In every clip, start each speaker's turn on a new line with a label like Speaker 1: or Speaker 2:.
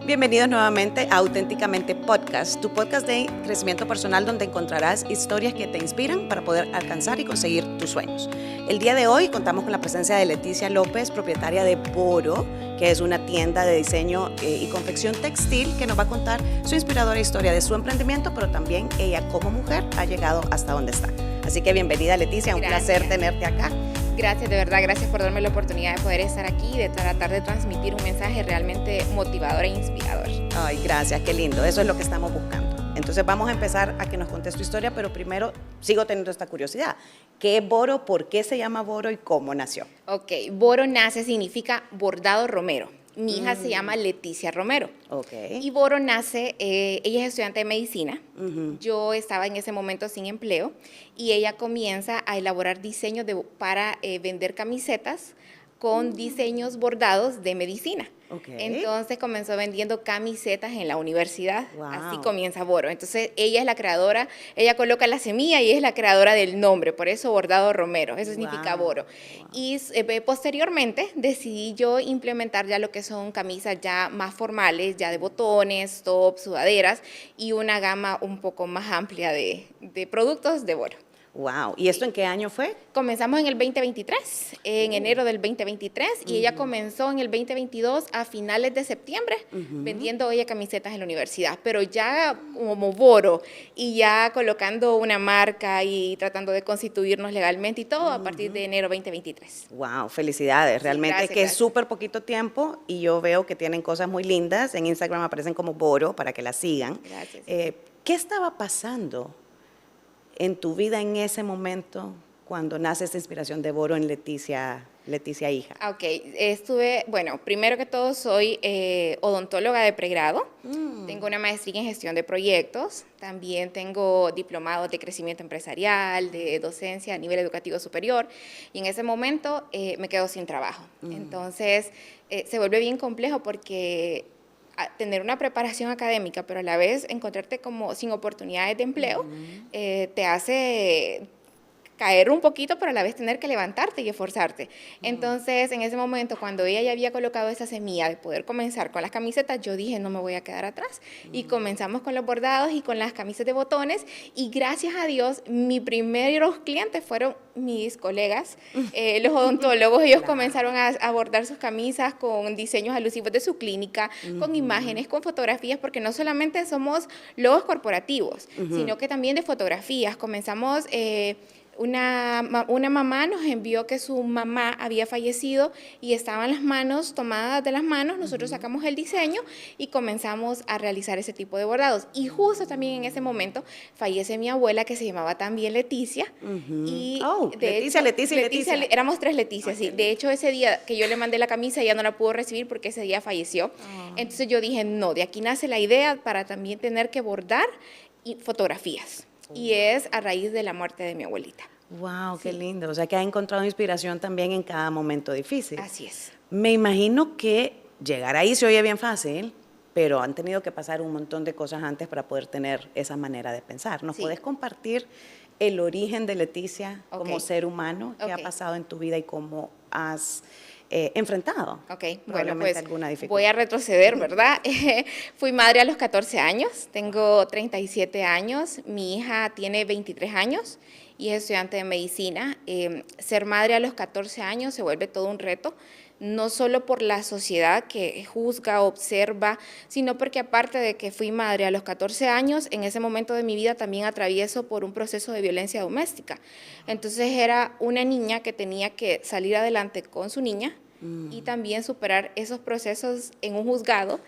Speaker 1: Bienvenidos nuevamente a Auténticamente Podcast, tu podcast de crecimiento personal donde encontrarás historias que te inspiran para poder alcanzar y conseguir tus sueños. El día de hoy contamos con la presencia de Leticia López, propietaria de Boro, que es una tienda de diseño y confección textil que nos va a contar su inspiradora historia de su emprendimiento, pero también ella como mujer ha llegado hasta donde está. Así que bienvenida, Leticia, un placer tenerte acá.
Speaker 2: Gracias, de verdad, gracias por darme la oportunidad de poder estar aquí y de tratar de transmitir un mensaje realmente motivador e inspirador.
Speaker 1: Ay, gracias, qué lindo, eso es lo que estamos buscando. Entonces vamos a empezar a que nos contes tu historia, pero primero sigo teniendo esta curiosidad. ¿Qué es Boro? ¿Por qué se llama Boro y cómo nació?
Speaker 2: Ok, Boro nace significa bordado romero. Mi hija se llama Leticia Romero.
Speaker 1: Okay.
Speaker 2: Y Boro nace, ella es estudiante de medicina. Yo estaba en ese momento sin empleo y ella comienza a elaborar diseños para vender camisetas con diseños bordados de medicina.
Speaker 1: Okay.
Speaker 2: Entonces comenzó vendiendo camisetas en la universidad.
Speaker 1: Wow.
Speaker 2: Así comienza Boro. Entonces ella es la creadora, ella coloca la semilla y es la creadora del nombre, por eso Bordado Romero, eso significa Boro.
Speaker 1: Wow.
Speaker 2: Y posteriormente decidí yo implementar ya lo que son camisas ya más formales, ya de botones, tops, sudaderas y una gama un poco más amplia de productos de Boro.
Speaker 1: Wow. ¿Y esto en qué año fue?
Speaker 2: Comenzamos en el 2023, en enero del 2023, y ella comenzó en el 2022 a finales de septiembre, vendiendo ella camisetas en la universidad, pero ya como Boro y ya colocando una marca y tratando de constituirnos legalmente y todo a partir de enero 2023.
Speaker 1: Wow, felicidades, realmente
Speaker 2: gracias,
Speaker 1: que es
Speaker 2: gracias.
Speaker 1: súper poquito tiempo y yo veo que tienen cosas muy lindas, en Instagram aparecen como Boro para que la sigan.
Speaker 2: Gracias.
Speaker 1: ¿Qué estaba pasando en tu vida en ese momento cuando nace esta inspiración de Boro en Leticia hija?
Speaker 2: Ok, bueno, primero que todo soy odontóloga de pregrado, tengo una maestría en gestión de proyectos, también tengo diplomados de crecimiento empresarial, de docencia a nivel educativo superior, y en ese momento me quedo sin trabajo. Entonces, se vuelve bien complejo porque tener una preparación académica, pero a la vez encontrarte como sin oportunidades de empleo, te hace caer un poquito, pero a la vez tener que levantarte y esforzarte. Entonces, en ese momento, cuando ella ya había colocado esa semilla de poder comenzar con las camisetas, yo dije, no me voy a quedar atrás. Y comenzamos con los bordados y con las camisas de botones, y gracias a Dios, mis primeros clientes fueron mis colegas, los odontólogos. Ellos comenzaron a bordar sus camisas con diseños alusivos de su clínica, con imágenes, con fotografías, porque no solamente somos logos corporativos, sino que también de fotografías. Comenzamos... Una mamá nos envió que su mamá había fallecido y estaban las manos tomadas de las manos. Nosotros sacamos el diseño y comenzamos a realizar ese tipo de bordados. Y justo también en ese momento fallece mi abuela, que se llamaba también Leticia. Y Leticia. Éramos tres Leticias, sí. De hecho, ese día que yo le mandé la camisa, ella no la pudo recibir porque ese día falleció. Entonces yo dije, no, de aquí nace la idea para también tener que bordar fotografías. Y es a raíz de la muerte de mi abuelita.
Speaker 1: Wow, qué lindo. O sea, que ha encontrado inspiración también en cada momento difícil.
Speaker 2: Así es.
Speaker 1: Me imagino que llegar ahí se oye bien fácil, pero han tenido que pasar un montón de cosas antes para poder tener esa manera de pensar. ¿Nos puedes compartir el origen de Leticia como ser humano? ¿Qué ha pasado en tu vida y cómo has enfrentado?
Speaker 2: Bueno, pues
Speaker 1: alguna dificultad?
Speaker 2: Voy a retroceder, ¿verdad? Fui madre a los 14 años, tengo 37 años, mi hija tiene 23 años y es estudiante de medicina. Ser madre a los 14 años se vuelve todo un reto, no solo por la sociedad que juzga, observa, sino porque aparte de que fui madre a los 14 años, en ese momento de mi vida también atravieso por un proceso de violencia doméstica. Entonces era una niña que tenía que salir adelante con su niña y también superar esos procesos en un juzgado.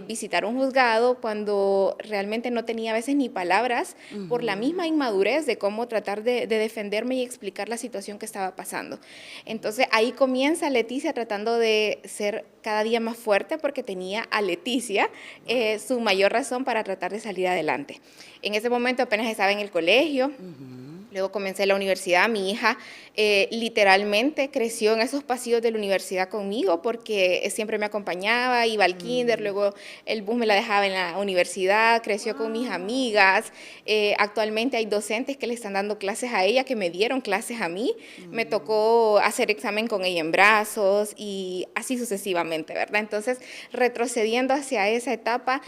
Speaker 2: Visitar un juzgado cuando realmente no tenía a veces ni palabras por la misma inmadurez de cómo tratar de defenderme y explicar la situación que estaba pasando. Entonces ahí comienza Leticia tratando de ser cada día más fuerte porque tenía a Leticia su mayor razón para tratar de salir adelante. En ese momento apenas estaba en el colegio. Luego comencé la universidad, mi hija literalmente creció en esos pasillos de la universidad conmigo porque siempre me acompañaba, iba al kinder, luego el bus me la dejaba en la universidad, creció con mis amigas. Actualmente hay docentes que le están dando clases a ella, que me dieron clases a mí. Me tocó hacer examen con ella en brazos y así sucesivamente, ¿verdad? Entonces, retrocediendo hacia esa etapa,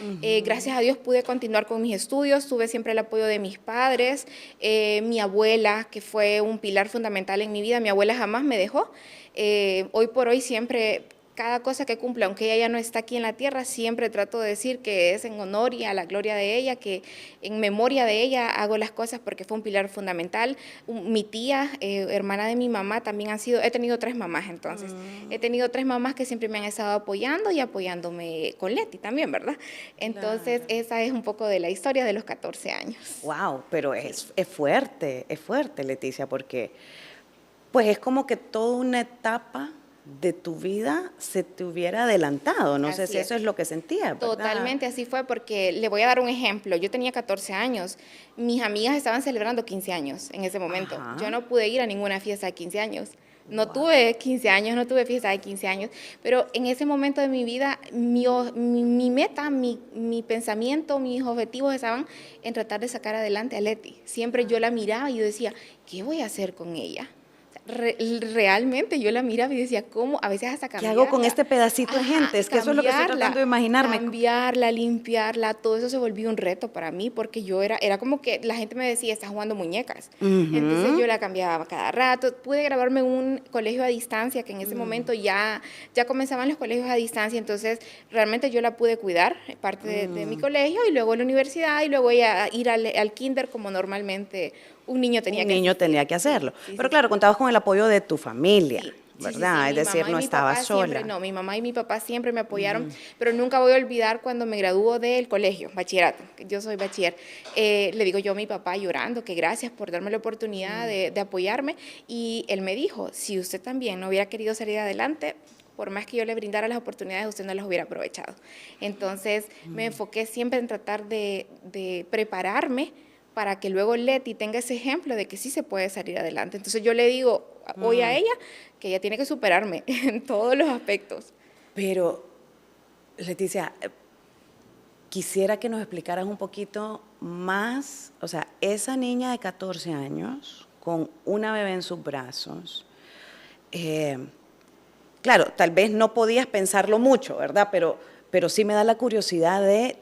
Speaker 2: gracias a Dios pude continuar con mis estudios, tuve siempre el apoyo de mis padres, mi abuela, que fue un pilar fundamental en mi vida, mi abuela jamás me dejó. Hoy por hoy siempre, cada cosa que cumpla, aunque ella ya no está aquí en la tierra, siempre trato de decir que es en honor y a la gloria de ella, que en memoria de ella hago las cosas porque fue un pilar fundamental. Mi tía, hermana de mi mamá, también he tenido 3 mamás entonces. He tenido 3 mamás que siempre me han estado apoyando y apoyándome con Leti también, ¿verdad? Entonces, esa es un poco de la historia de los 14 años.
Speaker 1: Wow, pero es fuerte, Leticia, porque pues es como que toda una etapa de tu vida se te hubiera adelantado. No sé si eso es lo que sentía, ¿verdad?
Speaker 2: Totalmente, así fue, porque le voy a dar un ejemplo. Yo tenía 14 años, mis amigas estaban celebrando 15 años en ese momento.
Speaker 1: Ajá.
Speaker 2: Yo no pude ir a ninguna fiesta de 15 años. No tuve 15 años, no tuve fiesta de 15 años, pero en ese momento de mi vida, mi meta, mi pensamiento, mis objetivos estaban en tratar de sacar adelante a Leti. Siempre yo la miraba y yo decía, ¿qué voy a hacer con ella? Realmente yo la miraba y decía, ¿cómo? A veces hasta cambiarla.
Speaker 1: ¿Qué hago con este pedacito de gente? Es que eso es lo que estoy tratando de imaginarme.
Speaker 2: Cambiarla, limpiarla, todo eso se volvió un reto para mí porque yo era como que la gente me decía, estás jugando muñecas. Entonces yo la cambiaba cada rato. Pude graduarme en un colegio a distancia, que en ese momento ya comenzaban los colegios a distancia, entonces realmente yo la pude cuidar, parte de mi colegio, y luego la universidad, y luego ir al kinder como normalmente un niño tenía que
Speaker 1: hacerlo.
Speaker 2: Sí,
Speaker 1: pero
Speaker 2: sí,
Speaker 1: claro, contabas con el apoyo de tu familia,
Speaker 2: sí,
Speaker 1: ¿verdad?
Speaker 2: Sí,
Speaker 1: es decir, no estabas sola.
Speaker 2: No, mi mamá y mi papá siempre me apoyaron, pero nunca voy a olvidar cuando me graduó del colegio, bachillerato, yo soy bachiller. Le digo yo a mi papá llorando que gracias por darme la oportunidad de apoyarme, y él me dijo, si usted también no hubiera querido salir adelante, por más que yo le brindara las oportunidades, usted no las hubiera aprovechado. Entonces me enfoqué siempre en tratar de prepararme para que luego Leti tenga ese ejemplo de que sí se puede salir adelante. Entonces yo le digo hoy a ella que ella tiene que superarme en todos los aspectos.
Speaker 1: Pero, Leticia, quisiera que nos explicaras un poquito más, o sea, esa niña de 14 años, con una bebé en sus brazos, claro, tal vez no podías pensarlo mucho, ¿verdad? Pero sí me da la curiosidad de,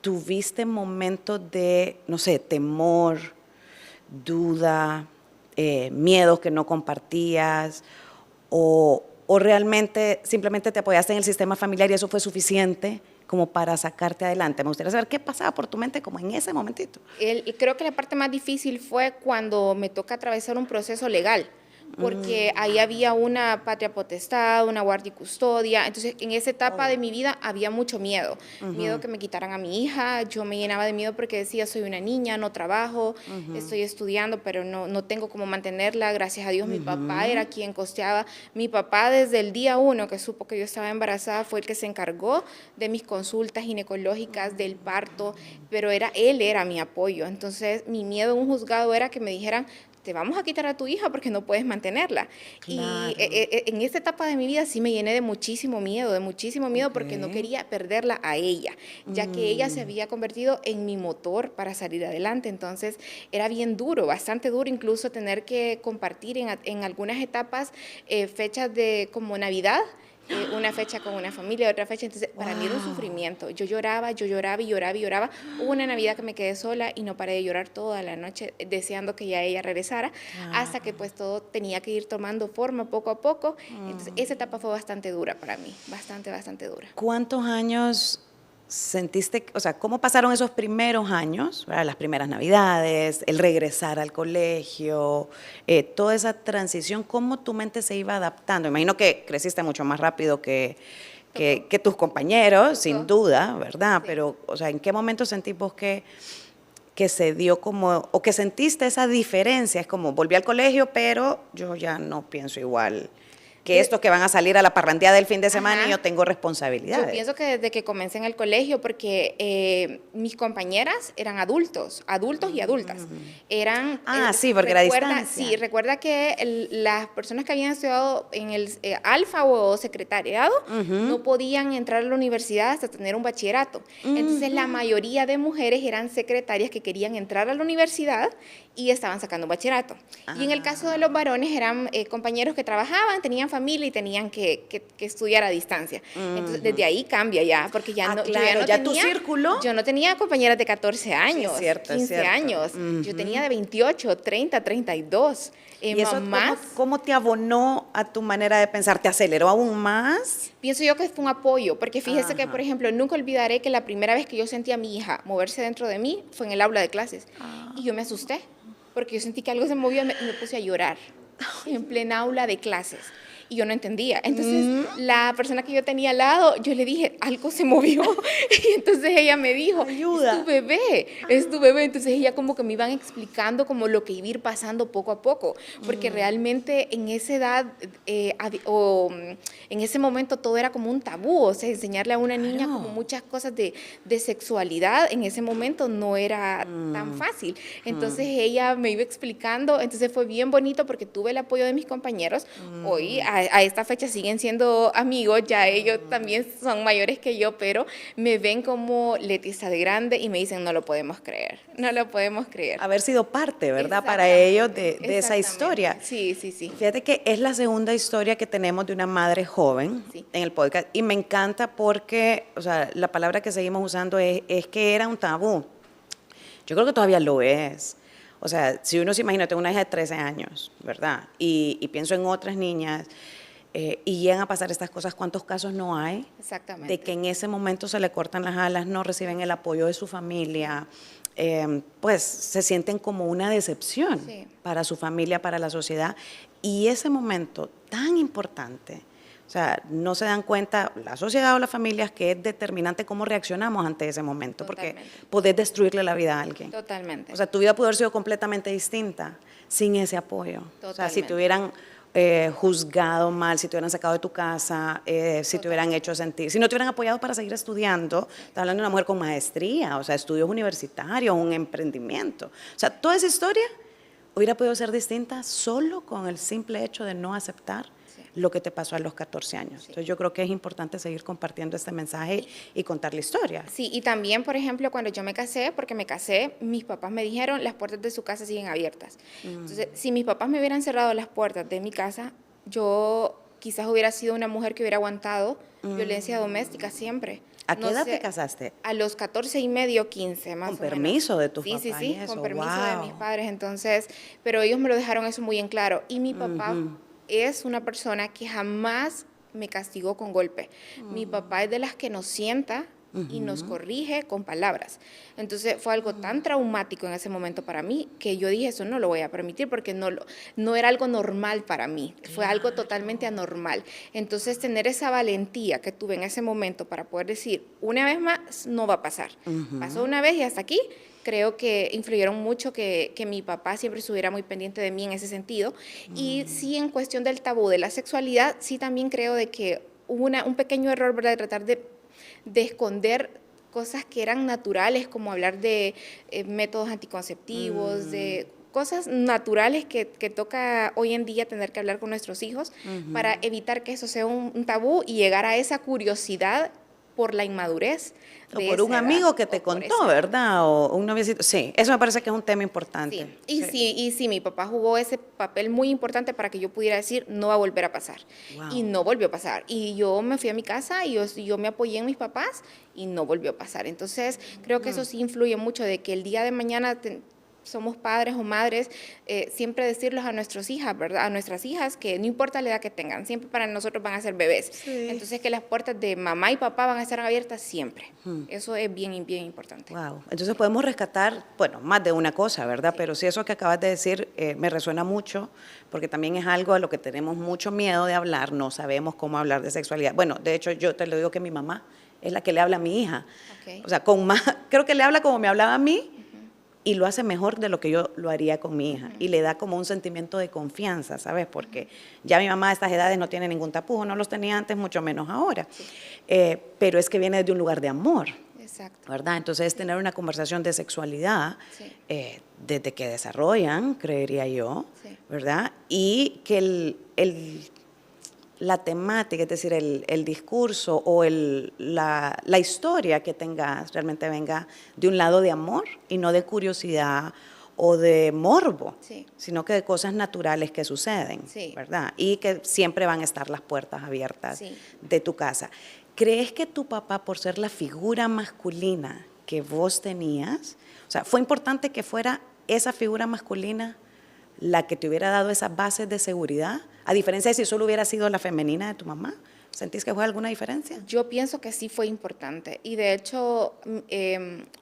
Speaker 1: ¿tuviste momentos de, no sé, temor, duda, miedos que no compartías, o realmente simplemente te apoyaste en el sistema familiar y eso fue suficiente como para sacarte adelante? Me gustaría saber qué pasaba por tu mente como en ese momentito.
Speaker 2: Creo que la parte más difícil fue cuando me toca atravesar un proceso legal, porque ahí había una patria potestad, una guardia y custodia. Entonces, en esa etapa de mi vida había mucho miedo. Miedo que me quitaran a mi hija. Yo me llenaba de miedo porque decía, soy una niña, no trabajo, estoy estudiando, pero no tengo cómo mantenerla. Gracias a Dios, mi papá era quien costeaba. Mi papá, desde el día 1 que supo que yo estaba embarazada, fue el que se encargó de mis consultas ginecológicas, del parto, pero él era mi apoyo. Entonces, mi miedo en un juzgado era que me dijeran, te vamos a quitar a tu hija porque no puedes mantenerla. Claro. Y en esta etapa de mi vida sí me llené de muchísimo miedo porque no quería perderla a ella, ya que ella se había convertido en mi motor para salir adelante. Entonces era bien duro, bastante duro, incluso tener que compartir en algunas etapas fechas de como Navidad, una fecha con una familia, otra fecha. Entonces, para mí era un sufrimiento. Yo lloraba y lloraba. Hubo una Navidad que me quedé sola y no paré de llorar toda la noche, deseando que ya ella regresara, hasta que pues todo tenía que ir tomando forma poco a poco. Entonces, esa etapa fue bastante dura para mí, bastante dura.
Speaker 1: ¿Cuántos años sentiste, o sea, cómo pasaron esos primeros años, ¿verdad? Las primeras Navidades, el regresar al colegio, toda esa transición, cómo tu mente se iba adaptando? Imagino que creciste mucho más rápido que tus compañeros, sin duda, ¿verdad? Sí. Pero, o sea, ¿en qué momento sentís vos que se dio como, o que sentiste esa diferencia? Es como, volví al colegio, pero yo ya no pienso igual. que estos que van a salir a la parrandeada del fin de semana
Speaker 2: Ajá.
Speaker 1: y yo tengo responsabilidades.
Speaker 2: Yo pienso que desde que comencé en el colegio, porque mis compañeras eran adultos y adultas. Eran,
Speaker 1: Sí, porque era distancia.
Speaker 2: Sí, recuerda que las personas que habían estudiado en el alfa o secretariado no podían entrar a la universidad hasta tener un bachillerato. Entonces la mayoría de mujeres eran secretarias que querían entrar a la universidad y estaban sacando un bachillerato. Y en el caso de los varones eran compañeros que trabajaban, tenían familia y tenían que estudiar a distancia. Entonces desde ahí cambia ya, porque ya no,
Speaker 1: claro,
Speaker 2: yo
Speaker 1: ya
Speaker 2: no
Speaker 1: tu
Speaker 2: tenía,
Speaker 1: círculo.
Speaker 2: yo no tenía compañeras de 14 años,
Speaker 1: Sí, es cierto,
Speaker 2: 15 años, yo tenía de 28, 30, 32.
Speaker 1: ¿Y eso
Speaker 2: Mamás,
Speaker 1: cómo te abonó a tu manera de pensar? ¿Te aceleró aún más?
Speaker 2: pienso yo que fue un apoyo, porque fíjese que, por ejemplo, nunca olvidaré que la primera vez que yo sentí a mi hija moverse dentro de mí fue en el aula de clases. Y yo me asusté, porque yo sentí que algo se movía y me puse a llorar en plena aula de clases. Y yo no entendía. Entonces, la persona que yo tenía al lado, yo le dije, algo se movió. Y entonces ella me dijo,
Speaker 1: Ayuda.
Speaker 2: es tu bebé, es tu bebé. Entonces ella como que me iban explicando como lo que iba a ir pasando poco a poco. Porque realmente en esa edad en ese momento todo era como un tabú. O sea, enseñarle a una niña como muchas cosas de sexualidad en ese momento no era tan fácil. Entonces ella me iba explicando. Entonces fue bien bonito porque tuve el apoyo de mis compañeros. Hoy a esta fecha siguen siendo amigos, ya ellos también son mayores que yo, pero me ven como Leti está de grande y me dicen, no lo podemos creer, no lo podemos creer.
Speaker 1: Haber sido parte, ¿verdad? Para
Speaker 2: Exactamente,
Speaker 1: ellos de esa historia.
Speaker 2: Sí, sí, sí.
Speaker 1: Fíjate que es la segunda historia que tenemos de una madre joven
Speaker 2: Sí.
Speaker 1: en el podcast y me encanta porque, o sea, la palabra que seguimos usando es que era un tabú. Yo creo que todavía lo es. O sea, si uno se imagina, tengo una hija de 13 años, ¿verdad? Y pienso en otras niñas y llegan a pasar estas cosas, ¿cuántos casos no hay?
Speaker 2: Exactamente.
Speaker 1: De que en ese momento se le cortan las alas, no reciben el apoyo de su familia, pues se sienten como una decepción para su familia, para la sociedad. Y ese momento tan importante, o sea, no se dan cuenta la sociedad o las familias que es determinante cómo reaccionamos ante ese momento, porque podés destruirle la vida a alguien.
Speaker 2: Totalmente.
Speaker 1: O sea, tu vida pudo haber sido completamente distinta sin ese apoyo.
Speaker 2: Totalmente.
Speaker 1: O sea, si te hubieran juzgado mal, si te hubieran sacado de tu casa, si te hubieran hecho sentir, si no te hubieran apoyado para seguir estudiando, estás hablando de una mujer con maestría, o sea, estudios universitarios, un emprendimiento. O sea, toda esa historia hubiera podido ser distinta solo con el simple hecho de no aceptar lo que te pasó a los 14 años. Entonces yo creo que es importante seguir compartiendo este mensaje y contar la historia.
Speaker 2: Sí, y también, por ejemplo, cuando yo me casé, porque me casé, mis papás me dijeron, las puertas de su casa siguen abiertas. Entonces, si mis papás me hubieran cerrado las puertas de mi casa, yo quizás hubiera sido una mujer que hubiera aguantado violencia doméstica siempre.
Speaker 1: ¿A qué edad te casaste?
Speaker 2: A los 14 y medio, 15, más o menos.
Speaker 1: Con permiso de tus papás.
Speaker 2: Sí, con permiso de mis padres. Entonces, pero ellos me lo dejaron eso muy en claro. Y mi papá es una persona que jamás me castigó con golpe. Mi papá es de las que nos sienta y nos corrige con palabras. Entonces fue algo tan traumático en ese momento para mí que yo dije, eso no lo voy a permitir porque no era algo normal para mí, fue algo totalmente anormal. Entonces tener esa valentía que tuve en ese momento para poder decir, una vez más no va a pasar. Pasó una vez y hasta aquí. Creo que influyeron mucho que mi papá siempre estuviera muy pendiente de mí en ese sentido. Y sí, en cuestión del tabú de la sexualidad, sí también creo de que hubo un pequeño error, ¿verdad?, de tratar de esconder cosas que eran naturales, como hablar de métodos anticonceptivos, de cosas naturales que toca hoy en día tener que hablar con nuestros hijos para evitar que eso sea un tabú y llegar a esa curiosidad por la inmadurez.
Speaker 1: O por un amigo que te contó, ¿verdad? O un noviecito. Sí, eso me parece que es un tema importante.
Speaker 2: Sí. Y sí, mi papá jugó ese papel muy importante para que yo pudiera decir, no va a volver a pasar. Wow. Y no volvió a pasar. Y yo me fui a mi casa y yo me apoyé en mis papás y no volvió a pasar. Entonces, creo que eso sí influye mucho de que el día de mañana somos padres o madres, siempre decirles a nuestras hijas, ¿verdad? A nuestras hijas que no importa la edad que tengan, siempre para nosotros van a ser bebés. Sí. Entonces que las puertas de mamá y papá van a estar abiertas siempre. Eso es bien importante.
Speaker 1: Wow. Entonces podemos rescatar, bueno, más de una cosa, ¿verdad? Sí. Pero sí, eso que acabas de decir me resuena mucho, porque también es algo a lo que tenemos mucho miedo de hablar, no sabemos cómo hablar de sexualidad. Bueno, de hecho yo te lo digo que mi mamá es la que le habla a mi hija. Okay. O sea, creo que le habla como me hablaba a mí, y lo hace mejor de lo que yo lo haría con mi hija. Y le da como un sentimiento de confianza, ¿sabes? Porque ya mi mamá a estas edades no tiene ningún tapujo, no los tenía antes, mucho menos ahora. Sí. Pero es que viene de un lugar de amor.
Speaker 2: Exacto.
Speaker 1: ¿Verdad? Entonces, tener una conversación de sexualidad desde que desarrollan, creería yo, ¿verdad? Y que la temática, es decir, el discurso o la historia que tengas realmente venga de un lado de amor y no de curiosidad o de morbo, sino que de cosas naturales que suceden, ¿verdad? Y que siempre van a estar las puertas abiertas de tu casa. ¿Crees que tu papá, por ser la figura masculina que vos tenías, o sea, fue importante que fuera esa figura masculina la que te hubiera dado esas bases de seguridad, a diferencia de si solo hubiera sido la femenina de tu mamá? ¿Sentís que fue alguna diferencia?
Speaker 2: Yo pienso que sí fue importante y de hecho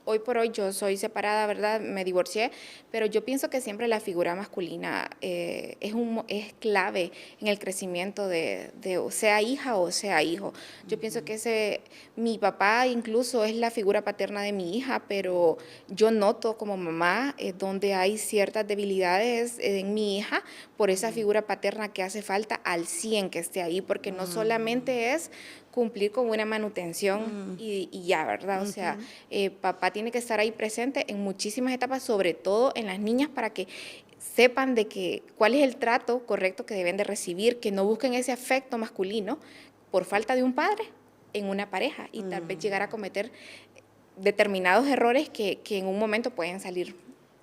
Speaker 2: hoy por hoy yo soy separada, ¿verdad? Me divorcié, pero yo pienso que siempre la figura masculina es clave en el crecimiento de sea hija o sea hijo. Yo pienso que mi papá incluso es la figura paterna de mi hija, pero yo noto como mamá donde hay ciertas debilidades en mi hija por esa figura paterna que hace falta al 100 que esté ahí, porque no solamente es cumplir con una manutención y ya, ¿verdad? O sea, papá tiene que estar ahí presente en muchísimas etapas, sobre todo en las niñas, para que sepan de cuál es el trato correcto que deben de recibir, que no busquen ese afecto masculino por falta de un padre en una pareja y tal vez llegar a cometer determinados errores que en un momento pueden salir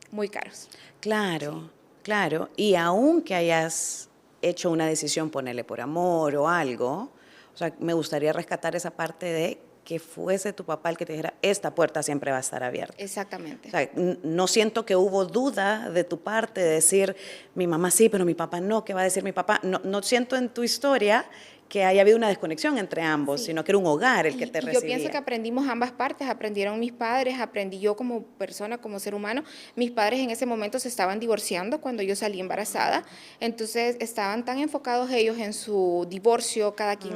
Speaker 2: muy caros.
Speaker 1: Claro, claro. Y aunque hayas hecho una decisión, ponerle por amor o algo, o sea, me gustaría rescatar esa parte de que fuese tu papá el que te dijera, esta puerta siempre va a estar abierta.
Speaker 2: Exactamente.
Speaker 1: O sea, no siento que hubo duda de tu parte de decir, mi mamá sí, pero mi papá no, ¿qué va a decir mi papá? No siento en tu historia que haya habido una desconexión entre ambos, sino que era un hogar el que te recibía.
Speaker 2: Yo pienso que aprendimos ambas partes, aprendieron mis padres, aprendí yo como persona, como ser humano. Mis padres en ese momento se estaban divorciando cuando yo salí embarazada, entonces estaban tan enfocados ellos en su divorcio, cada quien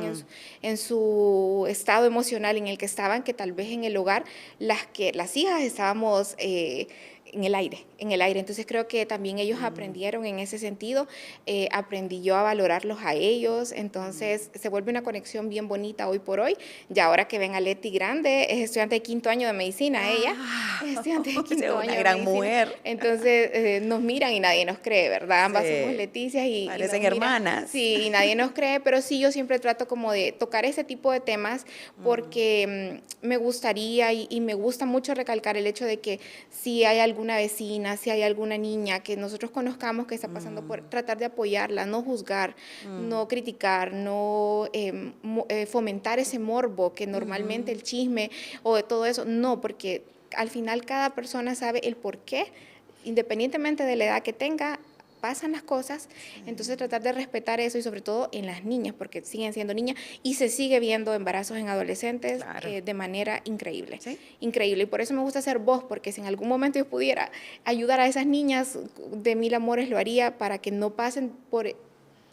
Speaker 2: en su estado emocional en el que estaban, que tal vez en el hogar las hijas estábamos en el aire. Entonces creo que también ellos aprendieron en ese sentido, aprendí yo a valorarlos a ellos, entonces se vuelve una conexión bien bonita hoy por hoy. Ya ahora que ven a Leti grande, es estudiante de 5º año de medicina, ella es estudiante de 5º año
Speaker 1: una gran
Speaker 2: de medicina.
Speaker 1: Mujer.
Speaker 2: Entonces nos miran y nadie nos cree, ¿verdad? Ambas somos Leticias y
Speaker 1: parecen hermanas.
Speaker 2: Sí, y nadie nos cree, pero sí yo siempre trato como de tocar ese tipo de temas porque me gustaría y me gusta mucho recalcar el hecho de que si hay alguna vecina, si hay alguna niña que nosotros conozcamos que está pasando por, tratar de apoyarla, no juzgar, no criticar, no fomentar ese morbo que normalmente el chisme o de todo eso, no, porque al final cada persona sabe el por qué, independientemente de la edad que tenga, pasan las cosas, entonces tratar de respetar eso y sobre todo en las niñas, porque siguen siendo niñas y se sigue viendo embarazos en adolescentes de manera increíble, increíble, y por eso me gusta ser voz, porque si en algún momento yo pudiera ayudar a esas niñas, de mil amores lo haría para que no pasen por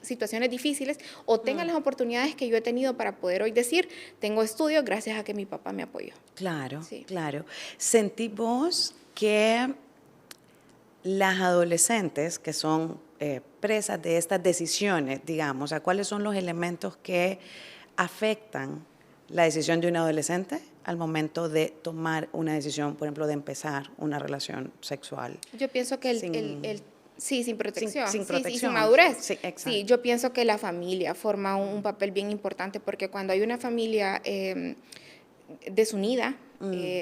Speaker 2: situaciones difíciles o tengan las oportunidades que yo he tenido para poder hoy decir, tengo estudios gracias a que mi papá me apoyó.
Speaker 1: Claro, claro. ¿Sentís vos que las adolescentes que son presas de estas decisiones, digamos, ¿a cuáles son los elementos que afectan la decisión de un adolescente al momento de tomar una decisión, por ejemplo, de empezar una relación sexual?
Speaker 2: Yo pienso que sin protección,
Speaker 1: sin protección.
Speaker 2: Sin madurez.
Speaker 1: Sí, exacto.
Speaker 2: Sí, yo pienso que la familia forma un papel bien importante porque cuando hay una familia desunida,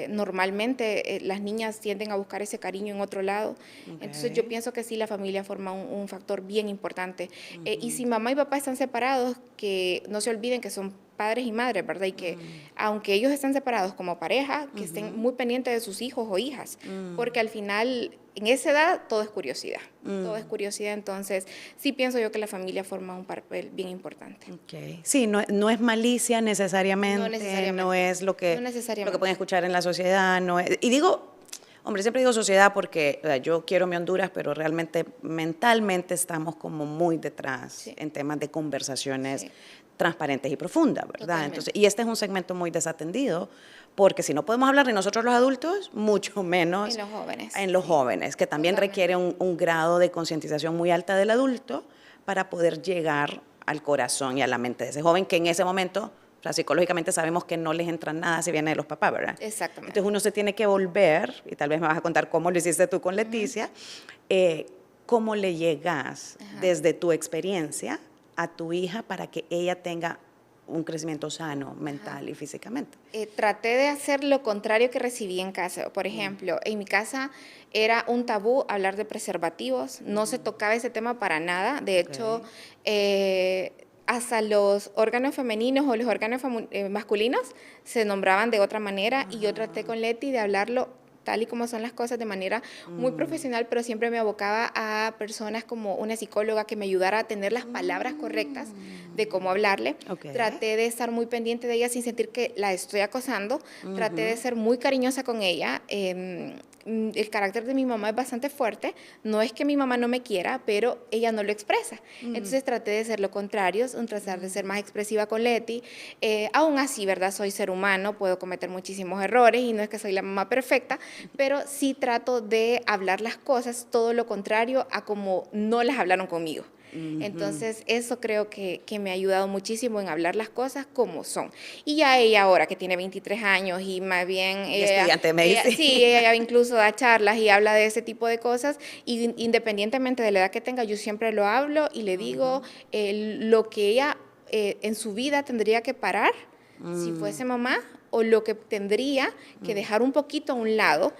Speaker 2: normalmente las niñas tienden a buscar ese cariño en otro lado. Entonces yo pienso que sí, la familia forma un factor bien importante. Y si mamá y papá están separados, que no se olviden que son padres y madres, ¿verdad? Y que aunque ellos estén separados como pareja, que estén muy pendientes de sus hijos o hijas, porque al final, en esa edad, todo es curiosidad. Todo es curiosidad, entonces sí pienso yo que la familia forma un papel bien importante.
Speaker 1: Okay. Sí, no es malicia necesariamente, no es lo que pueden escuchar en la sociedad, no es, y digo, hombre, siempre digo sociedad porque yo quiero mi Honduras, pero realmente mentalmente estamos como muy detrás en temas de conversaciones transparentes y profundas, ¿verdad?
Speaker 2: Totalmente.
Speaker 1: Entonces, y este es un segmento muy desatendido, porque si no podemos hablar de nosotros los adultos, mucho menos
Speaker 2: En los jóvenes.
Speaker 1: en los jóvenes, que también
Speaker 2: Totalmente.
Speaker 1: requiere un grado de concientización muy alta del adulto para poder llegar al corazón y a la mente de ese joven, que en ese momento, o sea, psicológicamente sabemos que no les entra nada si viene de los papás, ¿verdad?
Speaker 2: Exactamente.
Speaker 1: Entonces uno se tiene que volver, y tal vez me vas a contar cómo lo hiciste tú con Leticia, cómo le llegas desde tu experiencia a tu hija para que ella tenga un crecimiento sano mental y físicamente.
Speaker 2: Traté de hacer lo contrario que recibí en casa. Por ejemplo, en mi casa era un tabú hablar de preservativos, no se tocaba ese tema para nada. De hecho, hasta los órganos femeninos o los órganos masculinos se nombraban de otra manera y yo traté con Leti de hablarlo tal y como son las cosas de manera muy profesional, pero siempre me abocaba a personas como una psicóloga que me ayudara a tener las palabras correctas de cómo hablarle. Traté de estar muy pendiente de ella sin sentir que la estoy acosando. Traté de ser muy cariñosa con ella. El carácter de mi mamá es bastante fuerte. No es que mi mamá no me quiera, pero ella no lo expresa. Entonces traté de ser lo contrario, tratar de ser más expresiva con Leti. Aún así, ¿verdad? Soy ser humano, puedo cometer muchísimos errores y no es que soy la mamá perfecta, pero sí trato de hablar las cosas todo lo contrario a como no las hablaron conmigo. Entonces, eso creo que me ha ayudado muchísimo en hablar las cosas como son. Y ya ella ahora, que tiene 23 años y más bien...
Speaker 1: estudiante de medicina.
Speaker 2: Sí, ella incluso da charlas y habla de ese tipo de cosas. Y independientemente de la edad que tenga, yo siempre lo hablo y le digo lo que ella en su vida tendría que parar si fuese mamá, o lo que tendría que dejar un poquito a un lado.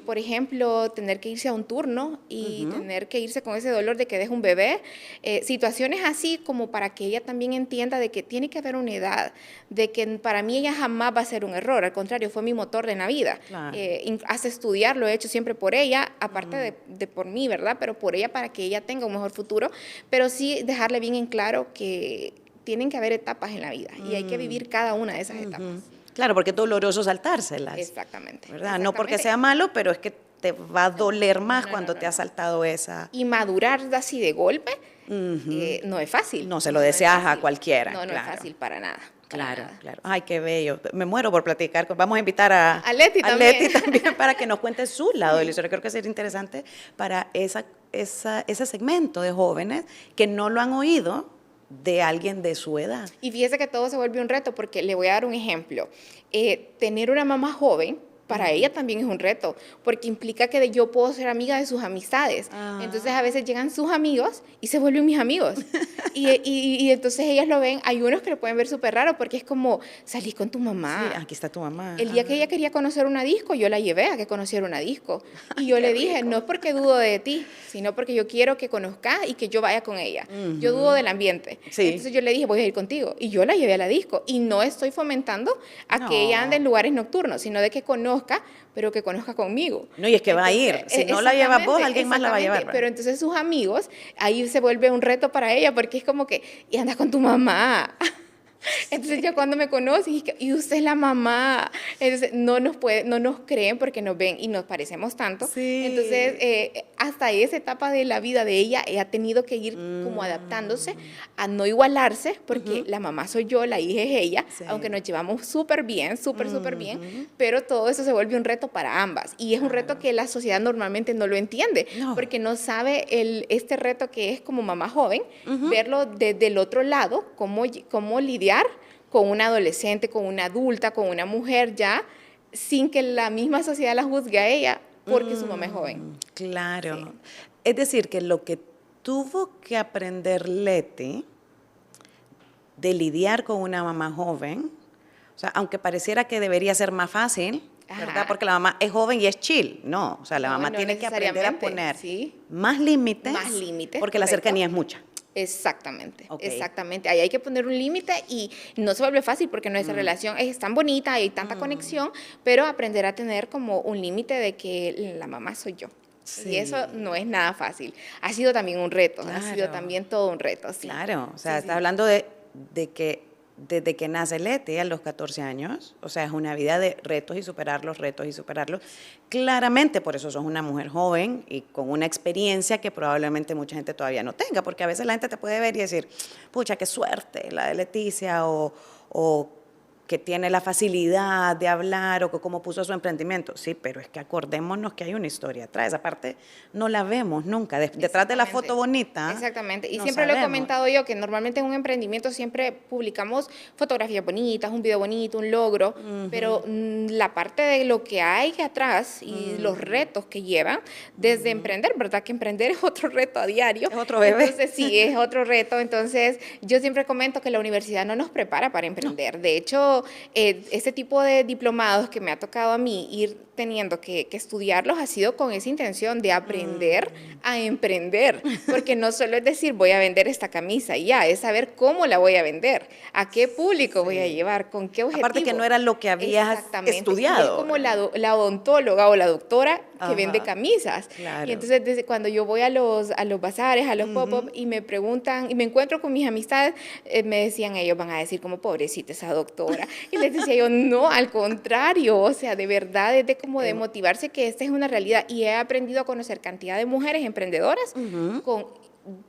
Speaker 2: Por ejemplo, tener que irse a un turno y tener que irse con ese dolor de que deja un bebé. Situaciones así como para que ella también entienda de que tiene que haber una edad, de que para mí ella jamás va a ser un error, al contrario, fue mi motor de la vida.
Speaker 1: Claro.
Speaker 2: Hace estudiar, lo he hecho siempre por ella, aparte de por mí, ¿verdad? Pero por ella para que ella tenga un mejor futuro, pero sí dejarle bien en claro que tienen que haber etapas en la vida y hay que vivir cada una de esas etapas.
Speaker 1: Claro, porque es doloroso saltárselas.
Speaker 2: Exactamente.
Speaker 1: ¿Verdad? No porque sea malo, pero es que te va a doler más cuando te has saltado esa.
Speaker 2: Y madurar así de golpe no es fácil.
Speaker 1: No se lo deseas a cualquiera.
Speaker 2: No, no
Speaker 1: claro.
Speaker 2: es fácil para nada.
Speaker 1: Claro, claro. Ay, qué bello. Me muero por platicar. Vamos a invitar a
Speaker 2: Leti también.
Speaker 1: también para que nos cuente su lado de la historia. Creo que sería interesante para ese segmento de jóvenes que no lo han oído de alguien de su edad.
Speaker 2: Y fíjese que todo se vuelve un reto porque le voy a dar un ejemplo. Tener una mamá joven para ella también es un reto, porque implica que yo puedo ser amiga de sus amistades. Entonces a veces llegan sus amigos y se vuelven mis amigos. y entonces ellas lo ven, hay unos que lo pueden ver súper raro porque es como, salís con tu mamá.
Speaker 1: Sí, aquí está tu mamá.
Speaker 2: El día que ella quería conocer una disco, yo la llevé a que conociera una disco. Y yo le dije, no es porque dudo de ti, sino porque yo quiero que conozcas y que yo vaya con ella. Yo dudo del ambiente.
Speaker 1: Sí.
Speaker 2: Entonces yo le dije, voy a ir contigo. Y yo la llevé a la disco. Y no estoy fomentando a que ella ande en lugares nocturnos, sino de que conozca, pero que conozca conmigo.
Speaker 1: No, y es que va a ir. Si no la llevas vos, alguien más la va a llevar.
Speaker 2: Pero entonces sus amigos, ahí se vuelve un reto para ella, porque es como que, y andas con tu mamá. Entonces ya cuando me conocen, y usted es la mamá, entonces no nos creen porque nos ven y nos parecemos tanto.
Speaker 1: Sí.
Speaker 2: Entonces hasta esa etapa de la vida de ella ha tenido que ir como adaptándose a no igualarse, porque la mamá soy yo, la hija es ella, aunque nos llevamos súper bien, súper bien, pero todo eso se vuelve un reto para ambas y es un reto que la sociedad normalmente no lo entiende, porque no sabe este reto que es como mamá joven, verlo desde el otro lado, cómo lidiar con una adolescente, con una adulta, con una mujer ya, sin que la misma sociedad la juzgue a ella porque su mamá es joven.
Speaker 1: Claro.
Speaker 2: Sí.
Speaker 1: Es decir, que lo que tuvo que aprender Leti de lidiar con una mamá joven, o sea, aunque pareciera que debería ser más fácil, ¿verdad? Porque la mamá es joven y es chill. No, o sea, la mamá tiene que aprender a poner más límites, porque la cercanía es mucha.
Speaker 2: Exactamente, exactamente. Ahí hay que poner un límite y no se vuelve fácil porque nuestra relación es tan bonita, hay tanta conexión, pero aprender a tener como un límite de que la mamá soy yo. Sí. Y eso no es nada fácil. Ha sido también un reto, ha sido también todo un reto. Sí.
Speaker 1: Claro, o sea, está hablando de que desde que nace Leti a los 14 años, o sea, es una vida de retos y superarlos, claramente por eso sos una mujer joven y con una experiencia que probablemente mucha gente todavía no tenga, porque a veces la gente te puede ver y decir, pucha, qué suerte la de Leticia, o que tiene la facilidad de hablar o que cómo puso su emprendimiento. Sí, pero es que acordémonos que hay una historia atrás. Esa parte no la vemos nunca. Detrás de la foto bonita.
Speaker 2: Exactamente. Y
Speaker 1: no
Speaker 2: siempre
Speaker 1: sabemos.
Speaker 2: lo he comentado yo, que normalmente en un emprendimiento siempre publicamos fotografías bonitas, un video bonito, un logro, pero la parte de lo que hay atrás y los retos que llevan desde emprender, ¿verdad? Que emprender es otro reto a diario.
Speaker 1: Es otro bebé.
Speaker 2: Entonces, sí, es otro reto. Entonces, yo siempre comento que la universidad no nos prepara para emprender. No. De hecho, ese tipo de diplomados que me ha tocado a mí ir teniendo que estudiarlos ha sido con esa intención de aprender a emprender, porque no solo es decir voy a vender esta camisa y ya, es saber cómo la voy a vender, a qué público voy a llevar, con qué objetivo.
Speaker 1: Aparte que no era lo que habías estudiado.
Speaker 2: Y es como la odontóloga o la doctora que vende camisas. Claro. Y entonces desde cuando yo voy a los bazares, a los pop-up y me preguntan, y me encuentro con mis amistades, me decían ellos, van a decir como pobrecita esa doctora. Y les decía yo, no, al contrario, o sea, de verdad es de como de motivarse que esta es una realidad. Y he aprendido a conocer cantidad de mujeres emprendedoras con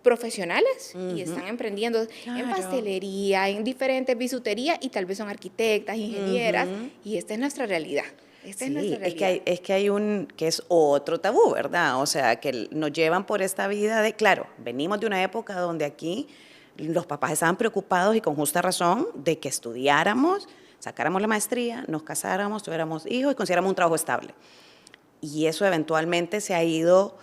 Speaker 2: profesionales y están emprendiendo en pastelería, en diferentes bisuterías y tal vez son arquitectas, ingenieras y esta es nuestra realidad. Esta es nuestra realidad.
Speaker 1: Es que hay que es otro tabú, ¿verdad? O sea, que nos llevan por esta vida de, claro, venimos de una época donde aquí los papás estaban preocupados y con justa razón de que estudiáramos, sacáramos la maestría, nos casáramos, tuviéramos hijos y consiguiéramos un trabajo estable. Y eso eventualmente se ha ido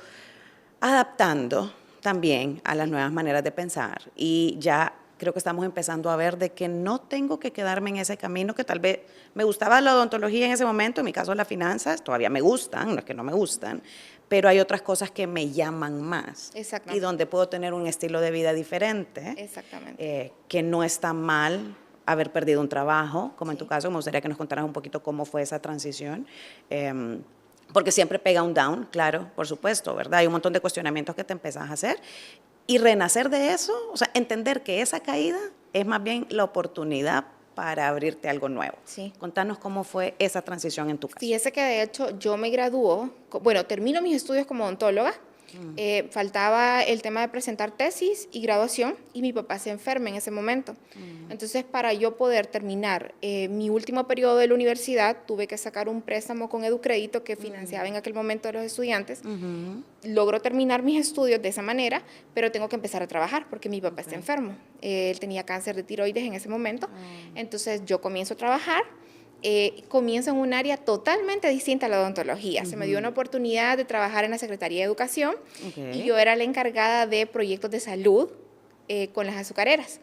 Speaker 1: adaptando también a las nuevas maneras de pensar. Y ya creo que estamos empezando a ver de que no tengo que quedarme en ese camino, que tal vez me gustaba la odontología en ese momento, en mi caso las finanzas, todavía me gustan, no es que no me gustan, pero hay otras cosas que me llaman más y donde puedo tener un estilo de vida diferente.
Speaker 2: Exactamente.
Speaker 1: Que no está mal haber perdido un trabajo, como en tu caso. Me gustaría que nos contaras un poquito cómo fue esa transición, porque siempre pega un down, claro, por supuesto, ¿verdad? Hay un montón de cuestionamientos que te empezás a hacer y renacer de eso, o sea, entender que esa caída es más bien la oportunidad para abrirte algo nuevo.
Speaker 2: Sí.
Speaker 1: Contanos cómo fue esa transición en tu caso.
Speaker 2: Fíjese que de hecho yo me gradúo, bueno, termino mis estudios como odontóloga, faltaba el tema de presentar tesis y graduación y mi papá se enferma en ese momento. Entonces, para yo poder terminar mi último periodo de la universidad, tuve que sacar un préstamo con Educrédito que financiaba en aquel momento a los estudiantes. Logro terminar mis estudios de esa manera, pero tengo que empezar a trabajar porque mi papá está enfermo. Él tenía cáncer de tiroides en ese momento. Entonces, yo comienzo a trabajar. Comienzo en un área totalmente distinta a la odontología. Se me dio una oportunidad de trabajar en la Secretaría de Educación y yo era la encargada de proyectos de salud con las azucareras.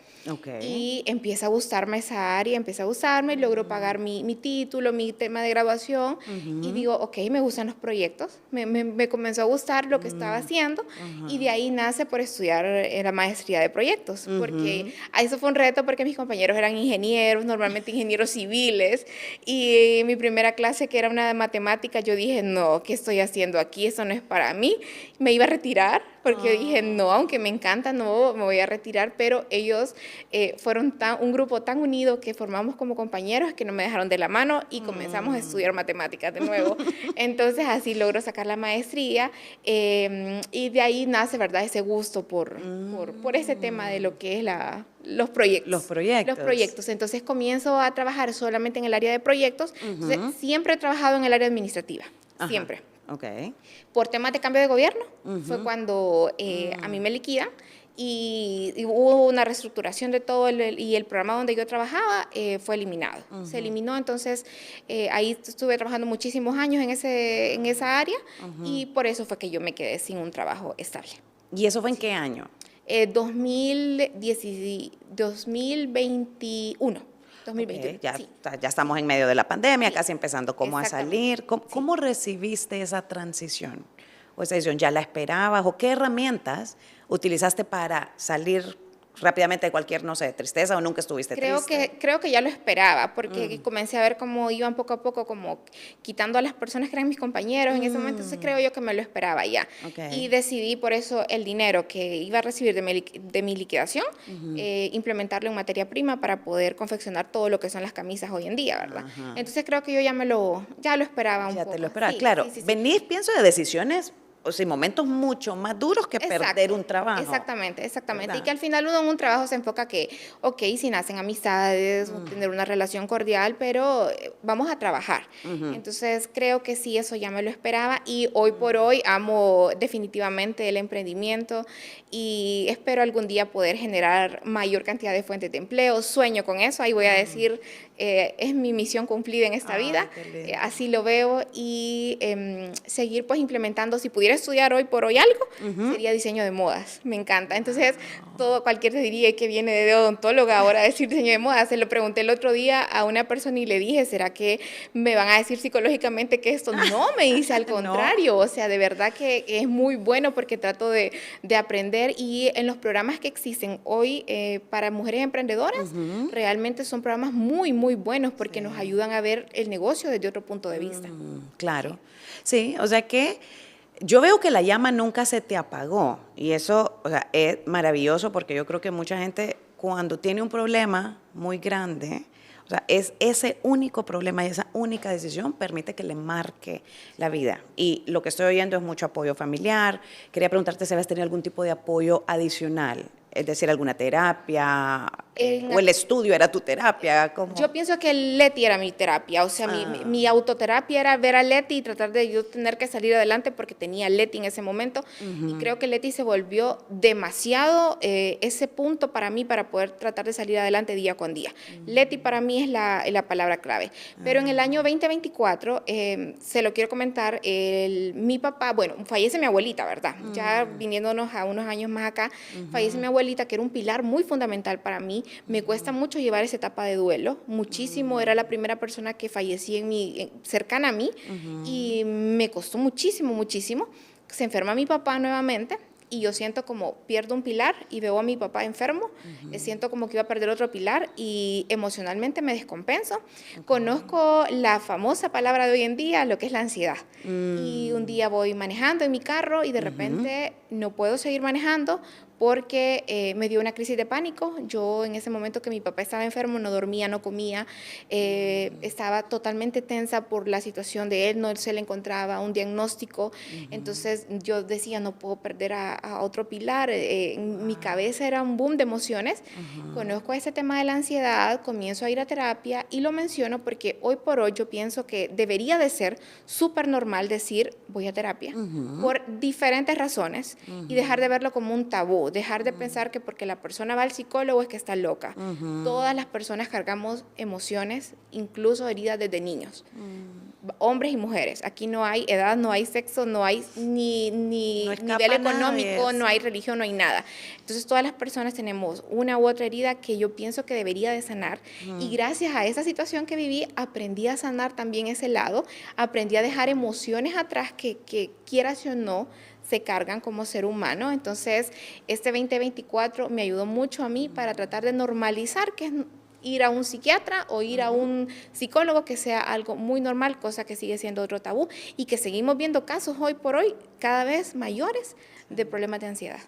Speaker 2: Y empieza a gustarme esa área, empieza a gustarme, logro pagar mi título, mi tema de graduación y digo, ok, me gustan los proyectos, me comenzó a gustar lo que estaba haciendo y de ahí nace por estudiar la maestría de proyectos, porque eso fue un reto porque mis compañeros eran ingenieros, normalmente ingenieros civiles, y en mi primera clase que era una de matemáticas, yo dije, no, ¿qué estoy haciendo aquí? Eso no es para mí, me iba a retirar, porque yo dije, no, aunque me encanta, no, me voy a retirar, pero ellos fueron un grupo tan unido que formamos como compañeros que no me dejaron de la mano y comenzamos a estudiar matemáticas de nuevo. Entonces, así logro sacar la maestría y de ahí nace, ¿verdad?, ese gusto por ese tema de lo que es los proyectos.
Speaker 1: Los proyectos.
Speaker 2: Entonces, comienzo a trabajar solamente en el área de proyectos. Entonces, siempre he trabajado en el área administrativa, siempre. Por temas de cambio de gobierno, fue cuando a mí me liquidan y hubo una reestructuración de todo y el programa donde yo trabajaba fue eliminado. Se eliminó, entonces ahí estuve trabajando muchísimos años en esa área y por eso fue que yo me quedé sin un trabajo estable.
Speaker 1: ¿Y eso fue en qué año?
Speaker 2: 2021. 2021.
Speaker 1: Ya estamos en medio de la pandemia, casi empezando como a salir. ¿Cómo recibiste esa transición? O esa decisión, ¿ya la esperabas? ¿O qué herramientas utilizaste para salir rápidamente de cualquier, no sé, tristeza o nunca estuviste triste?
Speaker 2: Creo que ya lo esperaba, porque comencé a ver cómo iban poco a poco como quitando a las personas que eran mis compañeros en ese momento, entonces creo yo que me lo esperaba ya.
Speaker 1: Okay.
Speaker 2: Y decidí por eso el dinero que iba a recibir de mi liquidación, implementarlo en materia prima para poder confeccionar todo lo que son las camisas hoy en día, ¿verdad?
Speaker 1: Ajá.
Speaker 2: Entonces creo que yo ya lo esperaba un
Speaker 1: Ya
Speaker 2: poco.
Speaker 1: te lo esperaba.
Speaker 2: Sí,
Speaker 1: Claro,
Speaker 2: sí, sí, sí.
Speaker 1: venís, pienso, de decisiones, o sea, momentos mucho más duros que perder un trabajo.
Speaker 2: Exactamente, exactamente.
Speaker 1: ¿Verdad?
Speaker 2: Y que al final uno en un trabajo se enfoca que, ok, si nacen amistades, tener una relación cordial, pero vamos a trabajar. Entonces creo que sí, eso ya me lo esperaba y hoy por hoy amo definitivamente el emprendimiento y espero algún día poder generar mayor cantidad de fuentes de empleo. Sueño con eso, ahí voy a decir, es mi misión cumplida en esta
Speaker 1: Ay,
Speaker 2: vida,
Speaker 1: qué lindo.
Speaker 2: así lo veo y seguir pues implementando, si pudiera estudiar hoy por hoy algo, sería diseño de modas, me encanta. Entonces, cualquier te diría que viene de odontóloga ahora a decir diseño de modas. Se lo pregunté el otro día a una persona y le dije, ¿será que me van a decir psicológicamente que esto? No, me dice al contrario, o sea, de verdad que es muy bueno porque trato de aprender y en los programas que existen hoy para mujeres emprendedoras, realmente son programas muy, muy buenos porque nos ayudan a ver el negocio desde otro punto de vista.
Speaker 1: Claro. Sí, o sea que yo veo que la llama nunca se te apagó y eso, o sea, es maravilloso porque yo creo que mucha gente cuando tiene un problema muy grande, o sea, es ese único problema y esa única decisión permite que le marque la vida. Y lo que estoy oyendo es mucho apoyo familiar. Quería preguntarte si habías tenido algún tipo de apoyo adicional, es decir, alguna terapia, o el estudio era tu terapia. ¿Cómo?
Speaker 2: Yo pienso que Leti era mi terapia, o sea, mi autoterapia era ver a Leti y tratar de yo tener que salir adelante porque tenía a Leti en ese momento y creo que Leti se volvió demasiado ese punto para mí para poder tratar de salir adelante día con día. Leti para mí es la palabra clave, pero en el año 2024, se lo quiero comentar, mi papá, bueno, fallece mi abuelita, ¿verdad? Ya viniéndonos a unos años más acá, fallece mi abuelita que era un pilar muy fundamental para mí. Me cuesta mucho llevar esa etapa de duelo, muchísimo, era la primera persona que fallecía cercana a mí y me costó muchísimo, muchísimo. Se enferma mi papá nuevamente y yo siento como pierdo un pilar y veo a mi papá enfermo, siento como que iba a perder otro pilar y emocionalmente me descompenso. Conozco la famosa palabra de hoy en día, lo que es la ansiedad. Y un día voy manejando en mi carro y de repente no puedo seguir manejando porque me dio una crisis de pánico. Yo en ese momento que mi papá estaba enfermo no dormía, no comía, estaba totalmente tensa por la situación de él, no se le encontraba un diagnóstico, entonces yo decía no puedo perder a otro pilar, en mi cabeza era un boom de emociones. Conozco ese tema de la ansiedad, comienzo a ir a terapia y lo menciono porque hoy por hoy yo pienso que debería de ser súper normal decir voy a terapia por diferentes razones y dejar de verlo como un tabú, dejar de pensar que porque la persona va al psicólogo es que está loca. Todas las personas cargamos emociones, incluso heridas desde niños. Hombres y mujeres. Aquí no hay edad, no hay sexo, no hay ni
Speaker 1: No escapa
Speaker 2: nivel económico,
Speaker 1: nadie,
Speaker 2: no hay religión, no hay nada. Entonces todas las personas tenemos una u otra herida que yo pienso que debería de sanar y gracias a esa situación que viví aprendí a sanar también ese lado, aprendí a dejar emociones atrás que quieras o no se cargan como ser humano. Entonces este 2024 me ayudó mucho a mí para tratar de normalizar que es ir a un psiquiatra o ir a un psicólogo, que sea algo muy normal, cosa que sigue siendo otro tabú y que seguimos viendo casos hoy por hoy cada vez mayores de problemas de ansiedad.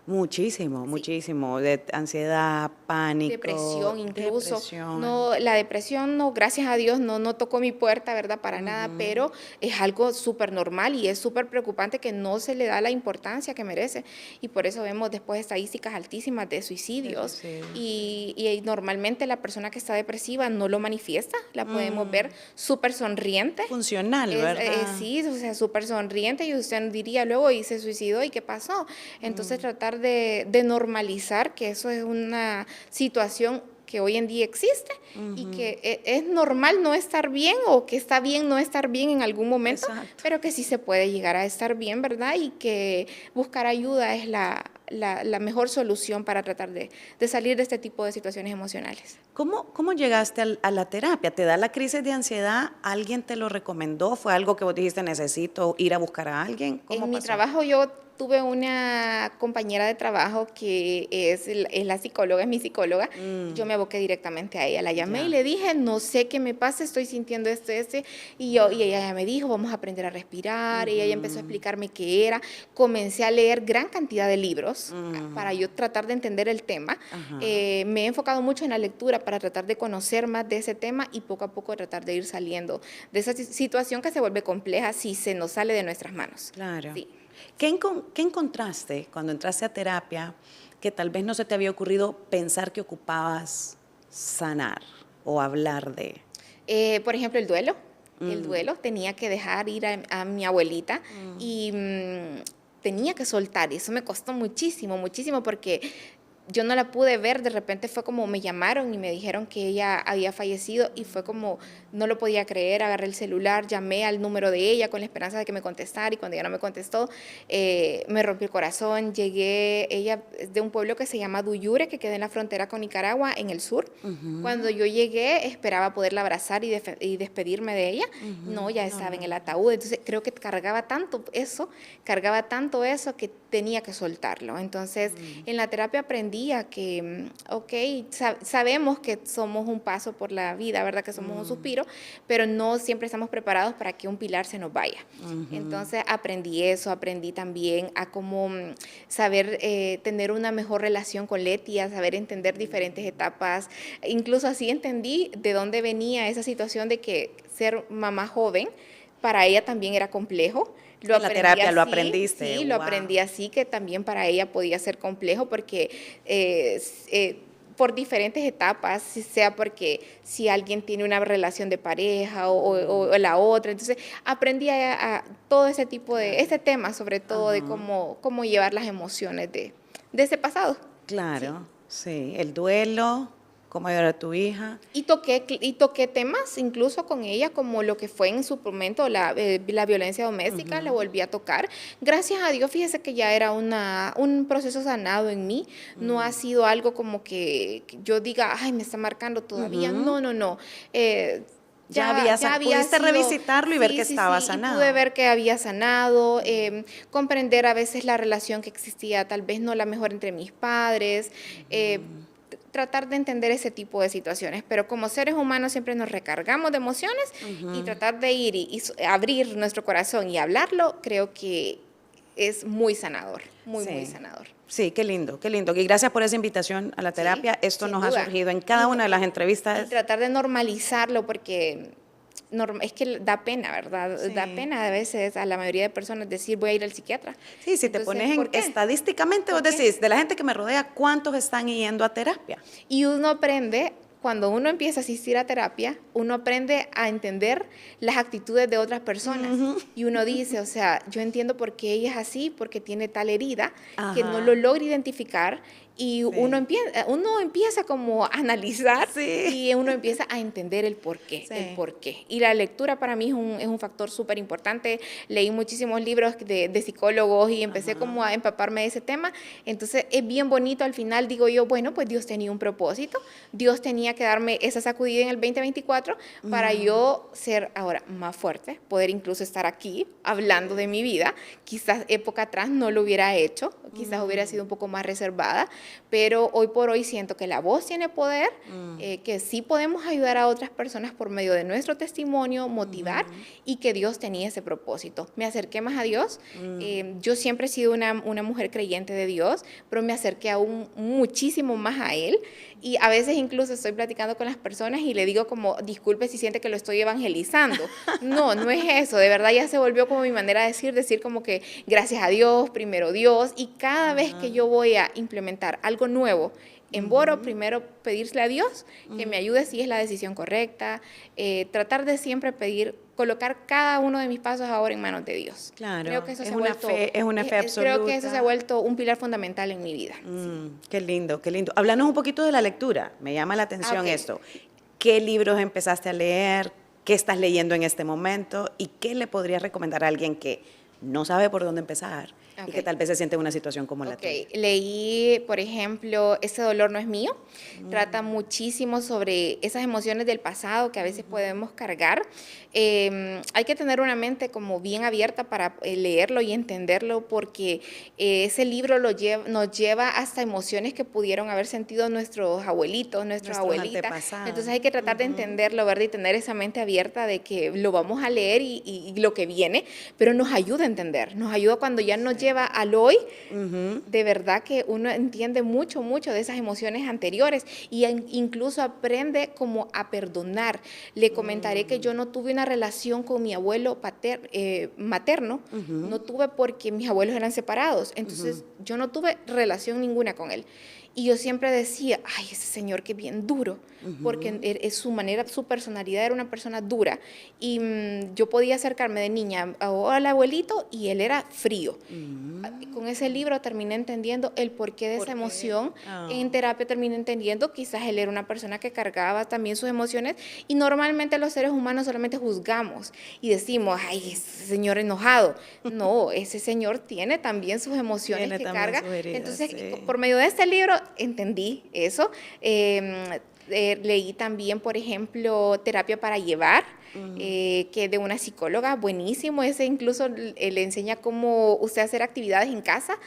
Speaker 1: Muchísimo, muchísimo, de ansiedad, pánico.
Speaker 2: Depresión incluso.
Speaker 1: Depresión.
Speaker 2: No, la depresión no, gracias a Dios, no tocó mi puerta, ¿verdad? Para nada, pero es algo súper normal y es súper preocupante que no se le da la importancia que merece. Y por eso vemos después estadísticas altísimas de suicidios. Y normalmente la persona que está depresiva no lo manifiesta, la podemos ver súper sonriente.
Speaker 1: Funcional, ¿verdad?
Speaker 2: Sí, o sea, súper sonriente y usted diría luego, y se suicidó, ¿y qué pasó? Entonces tratar de normalizar que eso es una situación que hoy en día existe y que es normal no estar bien o que está bien no estar bien en algún momento, pero que sí se puede llegar a estar bien, ¿verdad? Y que buscar ayuda es la mejor solución para tratar de salir de este tipo de situaciones emocionales.
Speaker 1: ¿Cómo llegaste a la terapia? ¿Te da la crisis de ansiedad? ¿Alguien te lo recomendó? ¿Fue algo que vos dijiste, necesito ir a buscar a alguien? ¿Cómo
Speaker 2: En mi
Speaker 1: pasó?
Speaker 2: trabajo yo tuve una compañera de trabajo que es la psicóloga, es mi psicóloga. Yo me aboqué directamente a ella, la llamé y le dije, no sé qué me pasa, estoy sintiendo y ella me dijo, vamos a aprender a respirar, y ella empezó a explicarme qué era. Comencé a leer gran cantidad de libros para yo tratar de entender el tema. Me he enfocado mucho en la lectura para tratar de conocer más de ese tema y poco a poco tratar de ir saliendo de esa situación que se vuelve compleja si se nos sale de nuestras manos.
Speaker 1: Claro.
Speaker 2: Sí.
Speaker 1: ¿Qué encontraste cuando entraste a terapia que tal vez no se te había ocurrido pensar que ocupabas sanar o hablar de?
Speaker 2: Por ejemplo, el duelo. El duelo, tenía que dejar ir a mi abuelita y tenía que soltar. Y eso me costó muchísimo, muchísimo, porque yo no la pude ver. De repente fue como me llamaron y me dijeron que ella había fallecido y fue como no lo podía creer. Agarré el celular, llamé al número de ella con la esperanza de que me contestara, y cuando ella no me contestó, me rompió el corazón. Ella es de un pueblo que se llama Duyure, que queda en la frontera con Nicaragua, en el sur. Cuando yo llegué, esperaba poderla abrazar y despedirme de ella. No, ya estaba en el ataúd. Entonces creo que cargaba tanto eso que tenía que soltarlo. Entonces en la terapia aprendí a que, sabemos que somos un paso por la vida, ¿verdad? Que somos un suspiro, pero no siempre estamos preparados para que un pilar se nos vaya. Entonces aprendí eso, aprendí también a cómo saber tener una mejor relación con Leti, a saber entender diferentes etapas. Incluso así entendí de dónde venía esa situación de que ser mamá joven para ella también era complejo.
Speaker 1: En la terapia lo aprendiste.
Speaker 2: Sí, lo aprendí así, que también para ella podía ser complejo porque por diferentes etapas, sea porque si alguien tiene una relación de pareja o la otra. Entonces aprendí a todo ese tipo ese tema, sobre todo de cómo llevar las emociones de ese pasado.
Speaker 1: Claro, sí. El duelo, cómo ayudar a tu hija.
Speaker 2: Y toqué temas incluso con ella, como lo que fue en su momento la violencia doméstica. La volví a tocar. Gracias a Dios, fíjese que ya era un proceso sanado en mí. No ha sido algo como que yo diga, ay, me está marcando todavía. No.
Speaker 1: Pudiste revisitarlo y ver que estaba sanado.
Speaker 2: Y pude ver que había sanado, comprender a veces la relación que existía, tal vez no la mejor entre mis padres, tratar de entender ese tipo de situaciones, pero como seres humanos siempre nos recargamos de emociones y tratar de ir y abrir nuestro corazón y hablarlo, creo que es muy sanador, muy sanador.
Speaker 1: Sí, qué lindo, qué lindo. Y gracias por esa invitación a la terapia. Esto nos ha surgido en cada una de las entrevistas.
Speaker 2: Y tratar de normalizarlo porque es que da pena, ¿verdad? Sí. Da pena a veces a la mayoría de personas decir voy a ir al psiquiatra.
Speaker 1: Sí, si te pones estadísticamente, vos decís, de la gente que me rodea, ¿cuántos están yendo a terapia?
Speaker 2: Y uno aprende, cuando uno empieza a asistir a terapia, uno aprende a entender las actitudes de otras personas. Y uno dice, o sea, yo entiendo por qué ella es así, porque tiene tal herida, que no lo logra identificar. Y uno empieza como a analizar y uno empieza a entender el porqué, Y la lectura para mí es un factor súper importante. Leí muchísimos libros de psicólogos y empecé como a empaparme de ese tema. Entonces es bien bonito. Al final digo yo, bueno, pues Dios tenía un propósito. Dios tenía que darme esa sacudida en el 2024 para yo ser ahora más fuerte, poder incluso estar aquí hablando de mi vida. Quizás época atrás no lo hubiera hecho, quizás hubiera sido un poco más reservada, pero hoy por hoy siento que la voz tiene poder, que sí podemos ayudar a otras personas por medio de nuestro testimonio, motivar, y que Dios tenía ese propósito. Me acerqué más a Dios. Yo siempre he sido una mujer creyente de Dios, pero me acerqué aún muchísimo más a Él, y a veces incluso estoy platicando con las personas y le digo como, disculpe si siente que lo estoy evangelizando. No es eso, de verdad ya se volvió como mi manera de decir como que gracias a Dios, primero Dios, y cada vez que yo voy a implementar algo nuevo en Boro, primero pedirle a Dios que me ayude si es la decisión correcta, tratar de siempre colocar cada uno de mis pasos ahora en manos de Dios.
Speaker 1: Claro,
Speaker 2: creo que eso
Speaker 1: es una fe absoluta.
Speaker 2: Creo que eso se ha vuelto un pilar fundamental en mi vida.
Speaker 1: Qué lindo, qué lindo. Háblanos un poquito de la lectura, me llama la atención esto. ¿Qué libros empezaste a leer? ¿Qué estás leyendo en este momento? ¿Y qué le podrías recomendar a alguien que no sabe por dónde empezar y
Speaker 2: Ok.
Speaker 1: que tal vez se siente en una situación como la
Speaker 2: Ok,
Speaker 1: tuya.
Speaker 2: leí, por ejemplo, Ese dolor no es mío. Trata muchísimo sobre esas emociones del pasado que a veces podemos cargar. Hay que tener una mente como bien abierta para leerlo y entenderlo porque ese libro nos lleva hasta emociones que pudieron haber sentido nuestros abuelitos, nuestras
Speaker 1: Nuestros
Speaker 2: abuelitas.
Speaker 1: antepasados.
Speaker 2: Entonces hay que tratar de entenderlo, ¿verdad? Y tener esa mente abierta de que lo vamos a leer y lo que viene, pero nos ayuda a entender, nos ayuda cuando ya nos lleva al hoy. De verdad que uno entiende mucho, mucho de esas emociones anteriores y incluso aprende como a perdonar. Le comentaré que yo no tuve una relación con mi abuelo materno, no tuve porque mis abuelos eran separados, entonces yo no tuve relación ninguna con él. Y yo siempre decía, ay, ese señor que bien duro, porque es su manera, su personalidad era una persona dura. Y yo podía acercarme de niña al abuelito y él era frío. Con ese libro terminé entendiendo el porqué de esa emoción. En terapia terminé entendiendo, quizás él era una persona que cargaba también sus emociones y normalmente los seres humanos solamente juzgamos y decimos, ay, ese señor enojado. No, ese señor tiene también sus emociones
Speaker 1: Tiene
Speaker 2: que
Speaker 1: también
Speaker 2: carga.
Speaker 1: sus heridas,
Speaker 2: Entonces,
Speaker 1: sí.
Speaker 2: por medio de este libro entendí eso. Leí también, por ejemplo, Terapia para Llevar, que de una psicóloga, buenísimo. Ese incluso le enseña cómo usted hacer actividades en casa,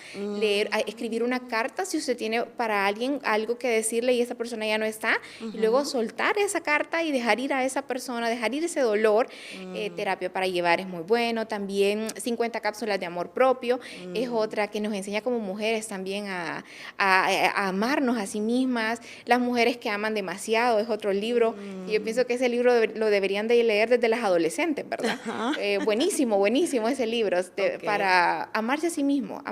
Speaker 2: escribir una carta si usted tiene para alguien algo que decirle y esa persona ya no está, y luego soltar esa carta y dejar ir a esa persona, dejar ir ese dolor. Terapia para Llevar es muy bueno. También 50 cápsulas de amor propio es otra que nos enseña como mujeres también a amarnos a sí mismas. Las mujeres que aman demasiado es otro libro. Y yo pienso que ese libro lo deberían de leer desde las adolescentes, ¿verdad? Buenísimo, buenísimo ese libro para amarse a sí mismo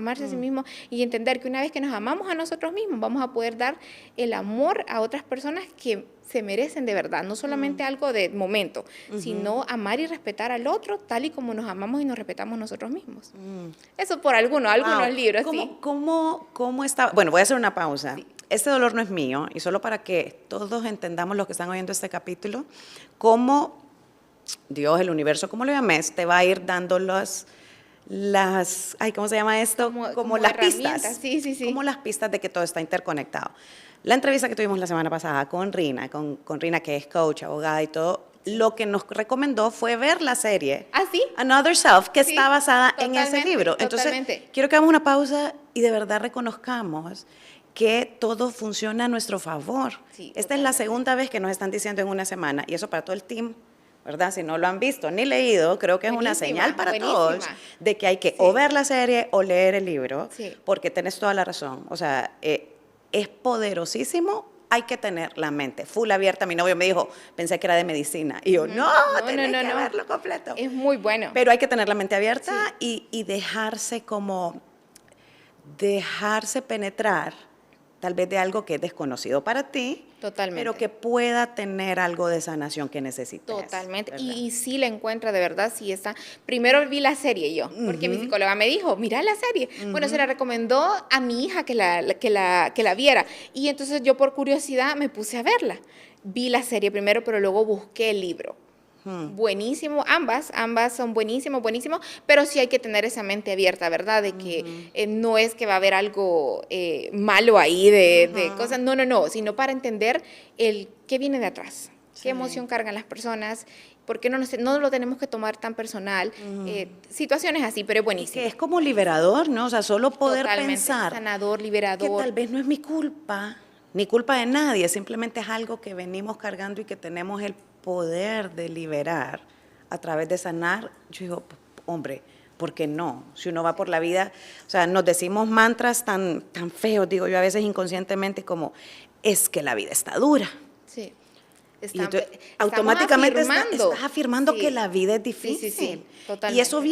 Speaker 2: y entender que una vez que nos amamos a nosotros mismos, vamos a poder dar el amor a otras personas que se merecen de verdad, no solamente algo de momento, sino amar y respetar al otro tal y como nos amamos y nos respetamos nosotros mismos. Eso por algunos libros, sí.
Speaker 1: ¿Cómo está? Bueno, voy a hacer una pausa. Sí. Este dolor no es mío, y solo para que todos entendamos los que están oyendo este capítulo, cómo Dios, el universo, como lo llames, te va a ir dando ¿cómo se llama esto? Como las pistas.
Speaker 2: Sí, sí, sí.
Speaker 1: Como las pistas de que todo está interconectado. La entrevista que tuvimos la semana pasada con Rina, con Rina, que es coach, abogada y todo, lo que nos recomendó fue ver la serie
Speaker 2: ¿Ah, sí?
Speaker 1: Another Self, que
Speaker 2: sí,
Speaker 1: está basada en ese libro. Entonces, quiero que hagamos una pausa y de verdad reconozcamos que todo funciona a nuestro favor. Sí, esta es la segunda vez que nos están diciendo en una semana, y eso para todo el team, ¿verdad? Si no lo han visto ni leído, creo que es una señal para todos de que hay que o ver la serie o leer el libro, porque tenés toda la razón. O sea, es poderosísimo. Hay que tener la mente full abierta. Mi novio me dijo, pensé que era de medicina. Y yo, tenés que verlo completo.
Speaker 2: Es muy bueno.
Speaker 1: Pero hay que tener la mente abierta y dejarse penetrar, tal vez de algo que es desconocido para ti.
Speaker 2: Totalmente.
Speaker 1: Pero que pueda tener algo de sanación que necesites.
Speaker 2: Totalmente. Y sí la encuentra, de verdad, sí está. Primero vi la serie yo, porque mi psicóloga me dijo, mira la serie. Bueno, se la recomendó a mi hija que la viera. Y entonces yo por curiosidad me puse a verla. Vi la serie primero, pero luego busqué el libro. Buenísimo, ambas son buenísimos, pero sí hay que tener esa mente abierta, ¿verdad? De que no es que va a haber algo malo ahí de cosas, no, sino para entender qué viene de atrás, qué emoción cargan las personas, por qué no lo tenemos que tomar tan personal, situaciones así, pero es buenísimo.
Speaker 1: Que es como liberador, ¿no? O sea, solo poder pensar.
Speaker 2: Sanador, liberador.
Speaker 1: Que tal vez no es mi culpa, ni culpa de nadie, simplemente es algo que venimos cargando y que tenemos el poder de liberar a través de sanar. Yo digo, hombre, ¿por qué no? Si uno va por la vida, o sea, nos decimos mantras tan feos, digo yo a veces inconscientemente, como, es que la vida está dura.
Speaker 2: Sí.
Speaker 1: Y entonces, automáticamente estás afirmando que la vida es difícil.
Speaker 2: Sí, totalmente.
Speaker 1: Y eso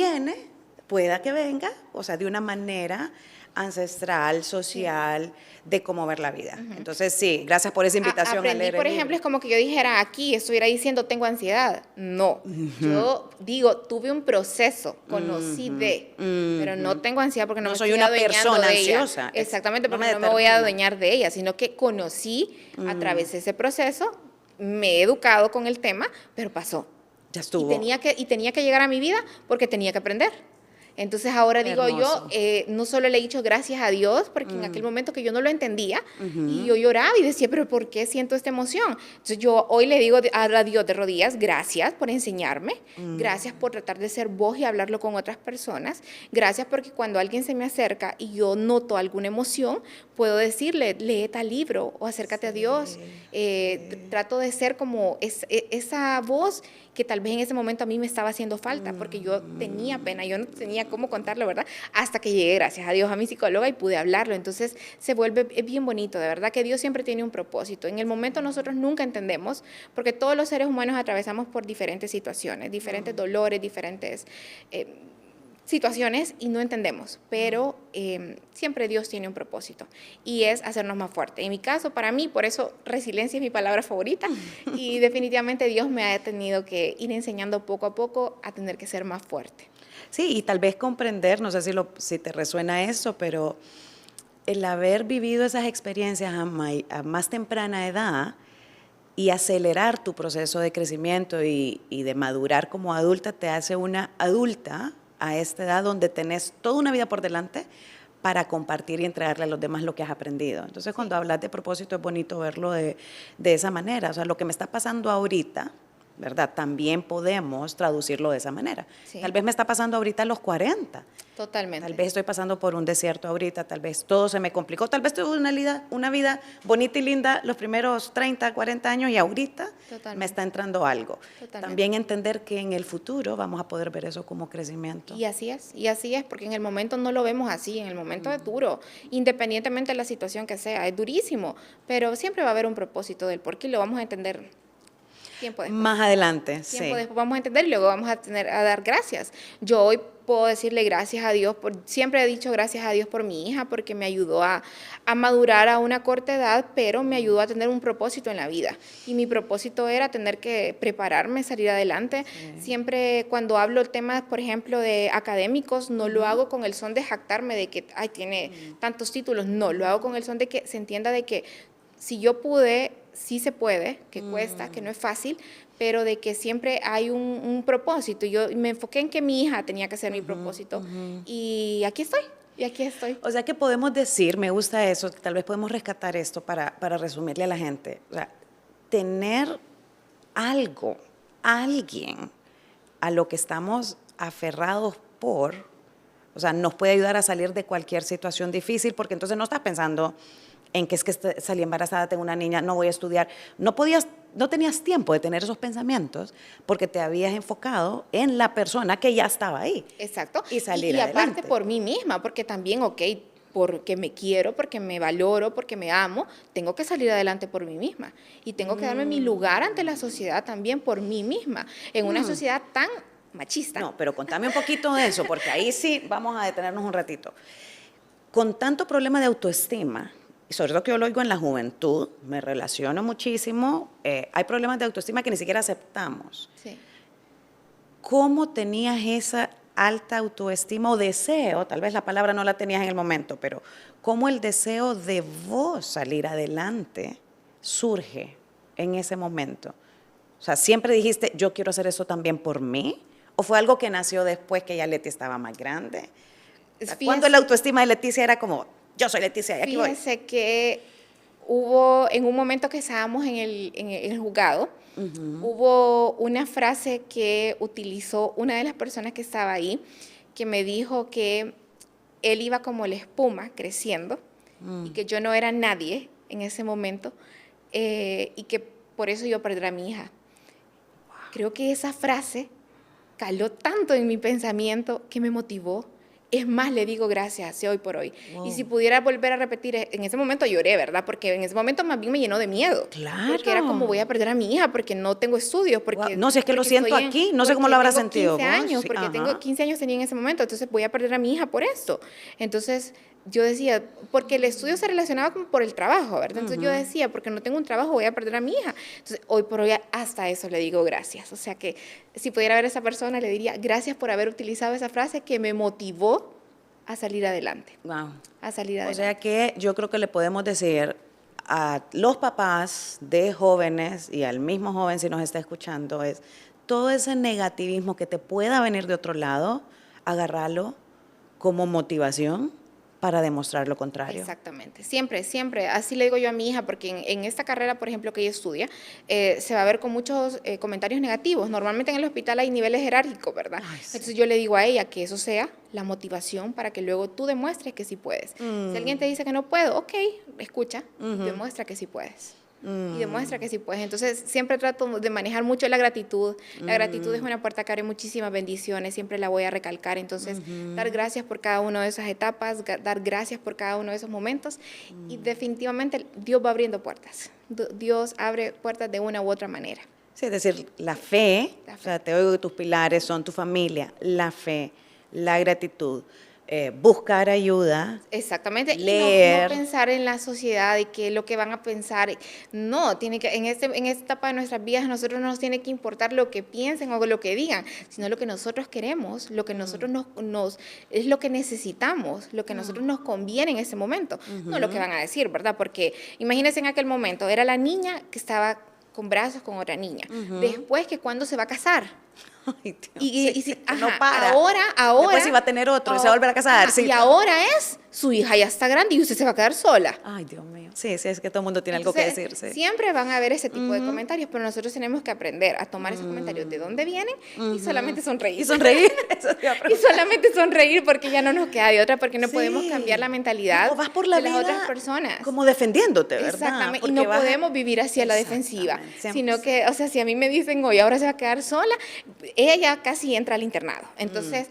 Speaker 1: pueda que venga, o sea, de una manera ancestral, social, de cómo ver la vida. Entonces, sí, gracias por esa invitación.
Speaker 2: Aprendí, por ejemplo, es como que yo dijera aquí, estuviera diciendo, tengo ansiedad. No, yo digo, tuve un proceso, conocí pero no tengo ansiedad porque no me
Speaker 1: soy una persona ansiosa.
Speaker 2: Exactamente, porque no me voy a adueñar de ella, sino que conocí a través de ese proceso, me he educado con el tema, pero pasó.
Speaker 1: Ya estuvo.
Speaker 2: Y tenía que llegar a mi vida porque tenía que aprender. Entonces ahora digo
Speaker 1: Hermoso.
Speaker 2: yo, no solo le he dicho gracias a Dios, porque en aquel momento que yo no lo entendía, y yo lloraba y decía, pero ¿por qué siento esta emoción? Entonces yo hoy le digo a Dios de rodillas, gracias por enseñarme, gracias por tratar de ser voz y hablarlo con otras personas, gracias porque cuando alguien se me acerca y yo noto alguna emoción, puedo decirle, lee tal libro o acércate a Dios. Trato de ser como esa voz que tal vez en ese momento a mí me estaba haciendo falta, porque yo tenía pena, yo no tenía cómo contarlo, ¿verdad? Hasta que llegué, gracias a Dios, a mi psicóloga y pude hablarlo. Entonces se vuelve bien bonito, de verdad que Dios siempre tiene un propósito. En el momento nosotros nunca entendemos, porque todos los seres humanos atravesamos por diferentes situaciones, diferentes dolores, diferentes situaciones y no entendemos, pero siempre Dios tiene un propósito y es hacernos más fuertes. En mi caso, para mí, por eso resiliencia es mi palabra favorita y definitivamente Dios me ha tenido que ir enseñando poco a poco a tener que ser más fuerte.
Speaker 1: Sí, y tal vez comprender, no sé si te resuena eso, pero el haber vivido esas experiencias a más temprana edad y acelerar tu proceso de crecimiento y de madurar como adulta te hace una adulta a esta edad donde tenés toda una vida por delante para compartir y entregarle a los demás lo que has aprendido. Entonces, cuando hablas de propósito es bonito verlo de esa manera. O sea, lo que me está pasando ahorita, ¿verdad? También podemos traducirlo de esa manera.
Speaker 2: Sí.
Speaker 1: Tal vez me está pasando ahorita a los 40.
Speaker 2: Totalmente.
Speaker 1: Tal vez estoy pasando por un desierto ahorita, tal vez todo se me complicó, tal vez tuve una vida bonita y linda los primeros 30, 40 años y ahorita me está entrando algo.
Speaker 2: Totalmente.
Speaker 1: También entender que en el futuro vamos a poder ver eso como crecimiento.
Speaker 2: Y así es, porque en el momento no lo vemos así, en el momento es duro, independientemente de la situación que sea, es durísimo, pero siempre va a haber un propósito del por qué y lo vamos a entender tiempo después.
Speaker 1: Más adelante,
Speaker 2: tiempo después vamos a entender y luego vamos a dar gracias. Yo hoy puedo decirle gracias a Dios, siempre he dicho gracias a Dios por mi hija, porque me ayudó a madurar a una corta edad, pero me ayudó a tener un propósito en la vida. Y mi propósito era tener que prepararme, salir adelante. Sí. Siempre cuando hablo temas, por ejemplo, de académicos, no lo hago con el son de jactarme de que, ay, tiene tantos títulos. No, lo hago con el son de que se entienda de que si yo pude, sí se puede, que cuesta, que no es fácil, pero de que siempre hay un propósito. Yo me enfoqué en que mi hija tenía que ser mi propósito y aquí estoy. Y aquí estoy.
Speaker 1: O sea que podemos decir, me gusta eso, tal vez podemos rescatar esto para resumirle a la gente. O sea, tener algo, alguien a lo que estamos aferrados por, o sea, nos puede ayudar a salir de cualquier situación difícil, porque entonces no estás pensando en que es que salí embarazada, tengo una niña, no voy a estudiar. No tenías tiempo de tener esos pensamientos porque te habías enfocado en la persona que ya estaba ahí.
Speaker 2: Exacto.
Speaker 1: Y salir
Speaker 2: adelante.
Speaker 1: Aparte
Speaker 2: por mí misma, porque también, porque me quiero, porque me valoro, porque me amo, tengo que salir adelante por mí misma. Y tengo que darme mi lugar ante la sociedad también por mí misma, en una sociedad tan machista.
Speaker 1: No, pero contame un poquito de eso, porque ahí sí vamos a detenernos un ratito. Con tanto problema de autoestima, y sobre todo que yo lo oigo en la juventud, me relaciono muchísimo, hay problemas de autoestima que ni siquiera aceptamos.
Speaker 2: Sí.
Speaker 1: ¿Cómo tenías esa alta autoestima o deseo? Tal vez la palabra no la tenías en el momento, pero ¿cómo el deseo de vos salir adelante surge en ese momento? O sea, ¿siempre dijiste, yo quiero hacer eso también por mí? ¿O fue algo que nació después que ya Leti estaba más grande? ¿Cuándo la autoestima de Leticia era como, yo soy Leticia y aquí voy?
Speaker 2: Fíjense que hubo, en un momento que estábamos en el juzgado, hubo una frase que utilizó una de las personas que estaba ahí, que me dijo que él iba como la espuma creciendo y que yo no era nadie en ese momento y que por eso yo perderé a mi hija. Wow. Creo que esa frase caló tanto en mi pensamiento que me motivó. Es más, le digo gracias hoy por hoy. Wow. Y si pudiera volver a repetir, en ese momento lloré, ¿verdad? Porque en ese momento más bien me llenó de miedo.
Speaker 1: Claro.
Speaker 2: Porque era como voy a perder a mi hija, porque no tengo estudios. Porque,
Speaker 1: wow. No, si es que lo siento aquí, no sé cómo lo habrás sentido.
Speaker 2: 15 años, sí, porque tengo 15 años tenía en ese momento, entonces voy a perder a mi hija por esto. Entonces yo decía, porque el estudio se relacionaba como por el trabajo, ¿verdad? Entonces yo decía, porque no tengo un trabajo voy a perder a mi hija. Entonces hoy por hoy hasta eso le digo gracias. O sea que si pudiera ver a esa persona le diría gracias por haber utilizado esa frase que me motivó a salir adelante.
Speaker 1: Wow.
Speaker 2: A salir adelante.
Speaker 1: O sea que yo creo que le podemos decir a los papás de jóvenes y al mismo joven si nos está escuchando es todo ese negativismo que te pueda venir de otro lado, agárralo, como motivación para demostrar lo contrario.
Speaker 2: Exactamente, siempre, siempre. Así le digo yo a mi hija, porque en esta carrera, por ejemplo, que ella estudia, se va a ver con muchos comentarios negativos. Normalmente en el hospital hay niveles jerárquicos, ¿verdad?
Speaker 1: Ay, sí.
Speaker 2: Entonces yo le digo a ella que eso sea la motivación para que luego tú demuestres que sí puedes. Si alguien te dice que no puedo, ok, escucha, demuestra que sí puedes. Y demuestra que sí puedes. Entonces, siempre trato de manejar mucho la gratitud. La gratitud es una puerta que abre muchísimas bendiciones, siempre la voy a recalcar. Entonces, dar gracias por cada una de esas etapas, dar gracias por cada uno de esos momentos. Y definitivamente Dios va abriendo puertas. Dios abre puertas de una u otra manera.
Speaker 1: Sí, es decir, la fe,
Speaker 2: La fe.
Speaker 1: o sea, te oigo que tus pilares son tu familia, la fe, la gratitud, buscar ayuda.
Speaker 2: Exactamente,
Speaker 1: leer.
Speaker 2: y no pensar en la sociedad y que lo que van a pensar. No, tiene que, en esta etapa de nuestras vidas, a nosotros no nos tiene que importar lo que piensen o lo que digan, sino lo que nosotros queremos, lo que nosotros es lo que necesitamos, lo que a nosotros nos conviene en ese momento, no lo que van a decir, ¿verdad? Porque imagínense en aquel momento, era la niña que estaba con brazos con otra niña. Después, que cuándo se va a casar.
Speaker 1: Ay, Dios,
Speaker 2: Y
Speaker 1: sí,
Speaker 2: si,
Speaker 1: que no
Speaker 2: ajá,
Speaker 1: para.
Speaker 2: ahora.
Speaker 1: Después iba a tener otro y se va a volver a casar.
Speaker 2: Ajá,
Speaker 1: Sí.
Speaker 2: y ahora su hija ya está grande y usted se va a quedar sola.
Speaker 1: Ay, Dios mío. Sí, sí, es que todo el mundo tiene algo que
Speaker 2: Entonces,
Speaker 1: decir. Sí.
Speaker 2: siempre van a haber ese tipo de comentarios, pero nosotros tenemos que aprender a tomar esos comentarios de dónde vienen y solamente sonreír.
Speaker 1: Y sonreír. Eso te iba a
Speaker 2: Y
Speaker 1: preguntar.
Speaker 2: solamente sonreír, porque ya no nos queda de otra, porque no
Speaker 1: Sí.
Speaker 2: podemos cambiar la mentalidad
Speaker 1: O vas por la
Speaker 2: de las
Speaker 1: vida
Speaker 2: otras personas.
Speaker 1: como defendiéndote, ¿verdad?
Speaker 2: Exactamente, y
Speaker 1: Porque
Speaker 2: no
Speaker 1: vas a-
Speaker 2: podemos vivir hacia la defensiva,
Speaker 1: Exactamente.
Speaker 2: sino que, o sea, si a mí me dicen, oye, ahora se va a quedar sola, ella ya casi entra al internado, entonces,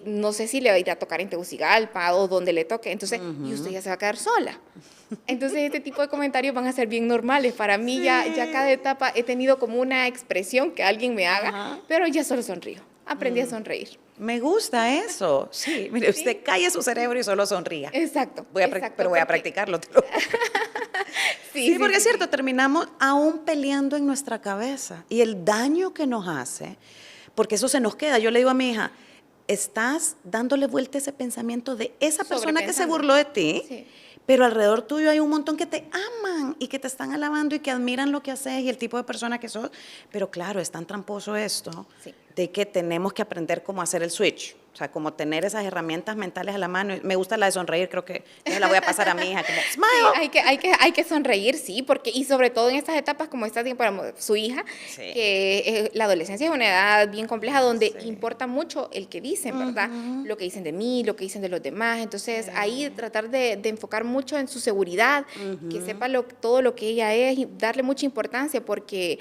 Speaker 2: no sé si le va a ir a tocar en Tegucigalpa o donde le toque, entonces, y usted ya se va a quedar sola. Entonces, este tipo de comentarios van a ser bien normales. Para mí, ya cada etapa he tenido como una expresión que alguien me haga,
Speaker 1: Ajá.
Speaker 2: pero ya solo sonrío, aprendí a sonreír.
Speaker 1: Me gusta eso. Sí, mire, usted calle su cerebro y solo sonría.
Speaker 2: Exacto.
Speaker 1: Pero voy a practicarlo. te lo juro. Sí, porque es cierto,
Speaker 2: sí.
Speaker 1: terminamos aún peleando en nuestra cabeza. Y el daño que nos hace, porque eso se nos queda. Yo le digo a mi hija, estás dándole vuelta a ese pensamiento de esa persona que se
Speaker 2: Sobrepensando.
Speaker 1: burló de ti,
Speaker 2: Sí.
Speaker 1: pero alrededor tuyo hay un montón que te aman y que te están alabando y que admiran lo que haces y el tipo de persona que sos. Pero claro, es tan tramposo esto
Speaker 2: Sí.
Speaker 1: de que tenemos que aprender cómo hacer el switch. O sea, como tener esas herramientas mentales a la mano. Me gusta la de sonreír, creo que yo la voy a pasar a mi hija como,
Speaker 2: Sí,
Speaker 1: smile.
Speaker 2: hay que sonreír, sí, porque, y sobre todo en estas etapas como esta, para su hija,
Speaker 1: Sí.
Speaker 2: que la adolescencia es una edad bien compleja donde
Speaker 1: Sí.
Speaker 2: importa mucho el que dicen, ¿verdad? Lo que dicen de mí, lo que dicen de los demás. Entonces, ahí tratar de enfocar mucho en su seguridad, que sepa todo lo que ella es y darle mucha importancia, porque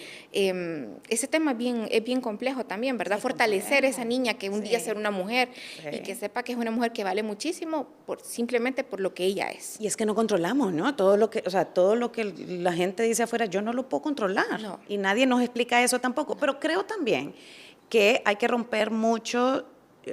Speaker 2: ese tema es bien complejo también, ¿verdad?
Speaker 1: Es
Speaker 2: Fortalecer a esa
Speaker 1: complejo.
Speaker 2: niña que un día
Speaker 1: Sí.
Speaker 2: será una mujer y
Speaker 1: Sí.
Speaker 2: que sepa que es una mujer que vale muchísimo simplemente por lo que ella es.
Speaker 1: Y es que no controlamos, ¿no? Todo lo que, o sea, todo lo que la gente dice afuera, yo no lo puedo controlar.
Speaker 2: No.
Speaker 1: Y nadie nos explica eso tampoco. Pero creo también que hay que romper mucho,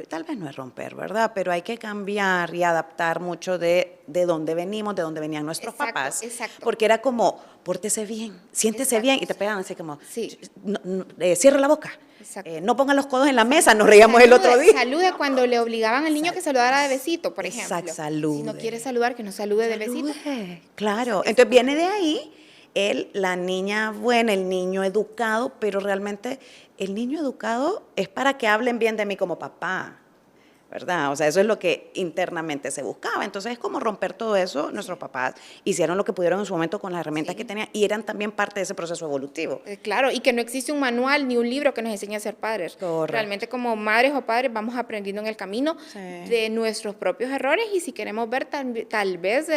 Speaker 1: tal vez no es romper, ¿verdad? Pero hay que cambiar y adaptar mucho de dónde venimos, de dónde venían nuestros
Speaker 2: Exacto,
Speaker 1: papás.
Speaker 2: exacto.
Speaker 1: Porque era como, pórtese bien, siéntese
Speaker 2: Exacto.
Speaker 1: bien. Y te pegaban así como,
Speaker 2: Sí.
Speaker 1: cierra la boca.
Speaker 2: Exacto.
Speaker 1: No pongan los codos en la mesa, nos reíamos el otro día.
Speaker 2: Salude cuando le obligaban al niño que saludara de besito, por ejemplo.
Speaker 1: Exacto, salude.
Speaker 2: Si no quiere saludar, que no salude de besito.
Speaker 1: Salude, claro. Entonces viene de ahí la niña buena, el niño educado, pero realmente el niño educado es para que hablen bien de mí como papá, ¿verdad? O sea, eso es lo que internamente se buscaba. Entonces es como romper todo eso. Nuestros papás hicieron lo que pudieron en su momento con las herramientas que tenían y eran también parte de ese proceso evolutivo.
Speaker 2: Claro, y que no existe un manual ni un libro que nos enseñe a ser padres.
Speaker 1: Correcto.
Speaker 2: Realmente como madres o padres vamos aprendiendo en el camino
Speaker 1: Sí.
Speaker 2: de nuestros propios errores y si queremos ver tal vez